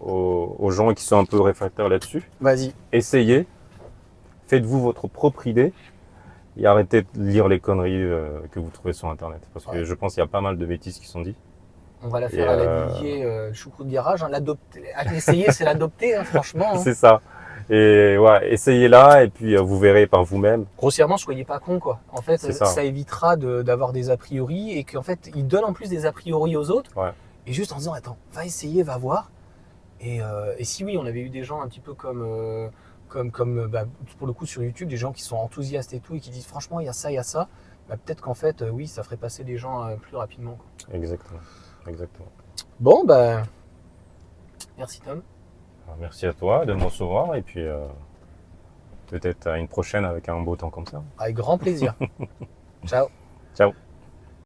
aux gens qui sont un peu réfractaires là-dessus. Vas-y. Essayez, faites-vous votre propre idée et arrêtez de lire les conneries que vous trouvez sur Internet. Parce que je pense qu'il y a pas mal de bêtises qui sont dites. On va la faire à l'habiller choucroute garage. Hein. Essayer, c'est l'adopter, hein, franchement. Hein. C'est ça. Et ouais, essayez-la et puis vous verrez par vous-même. Grossièrement, soyez pas con, quoi. En fait, ça évitera d'avoir des a priori et qu'en fait, ils donnent en plus des a priori aux autres. Ouais. Et juste en disant, attends, va essayer, va voir. Et si oui, on avait eu des gens un petit peu comme pour le coup sur YouTube, des gens qui sont enthousiastes et tout et qui disent franchement, il y a ça. Bah, peut-être qu'en fait, oui, ça ferait passer les gens plus rapidement, quoi. Exactement. Bon, bah, merci Tom. Alors, merci à toi de me recevoir et puis peut-être à une prochaine avec un beau temps comme ça. Avec grand plaisir. Ciao. Ciao.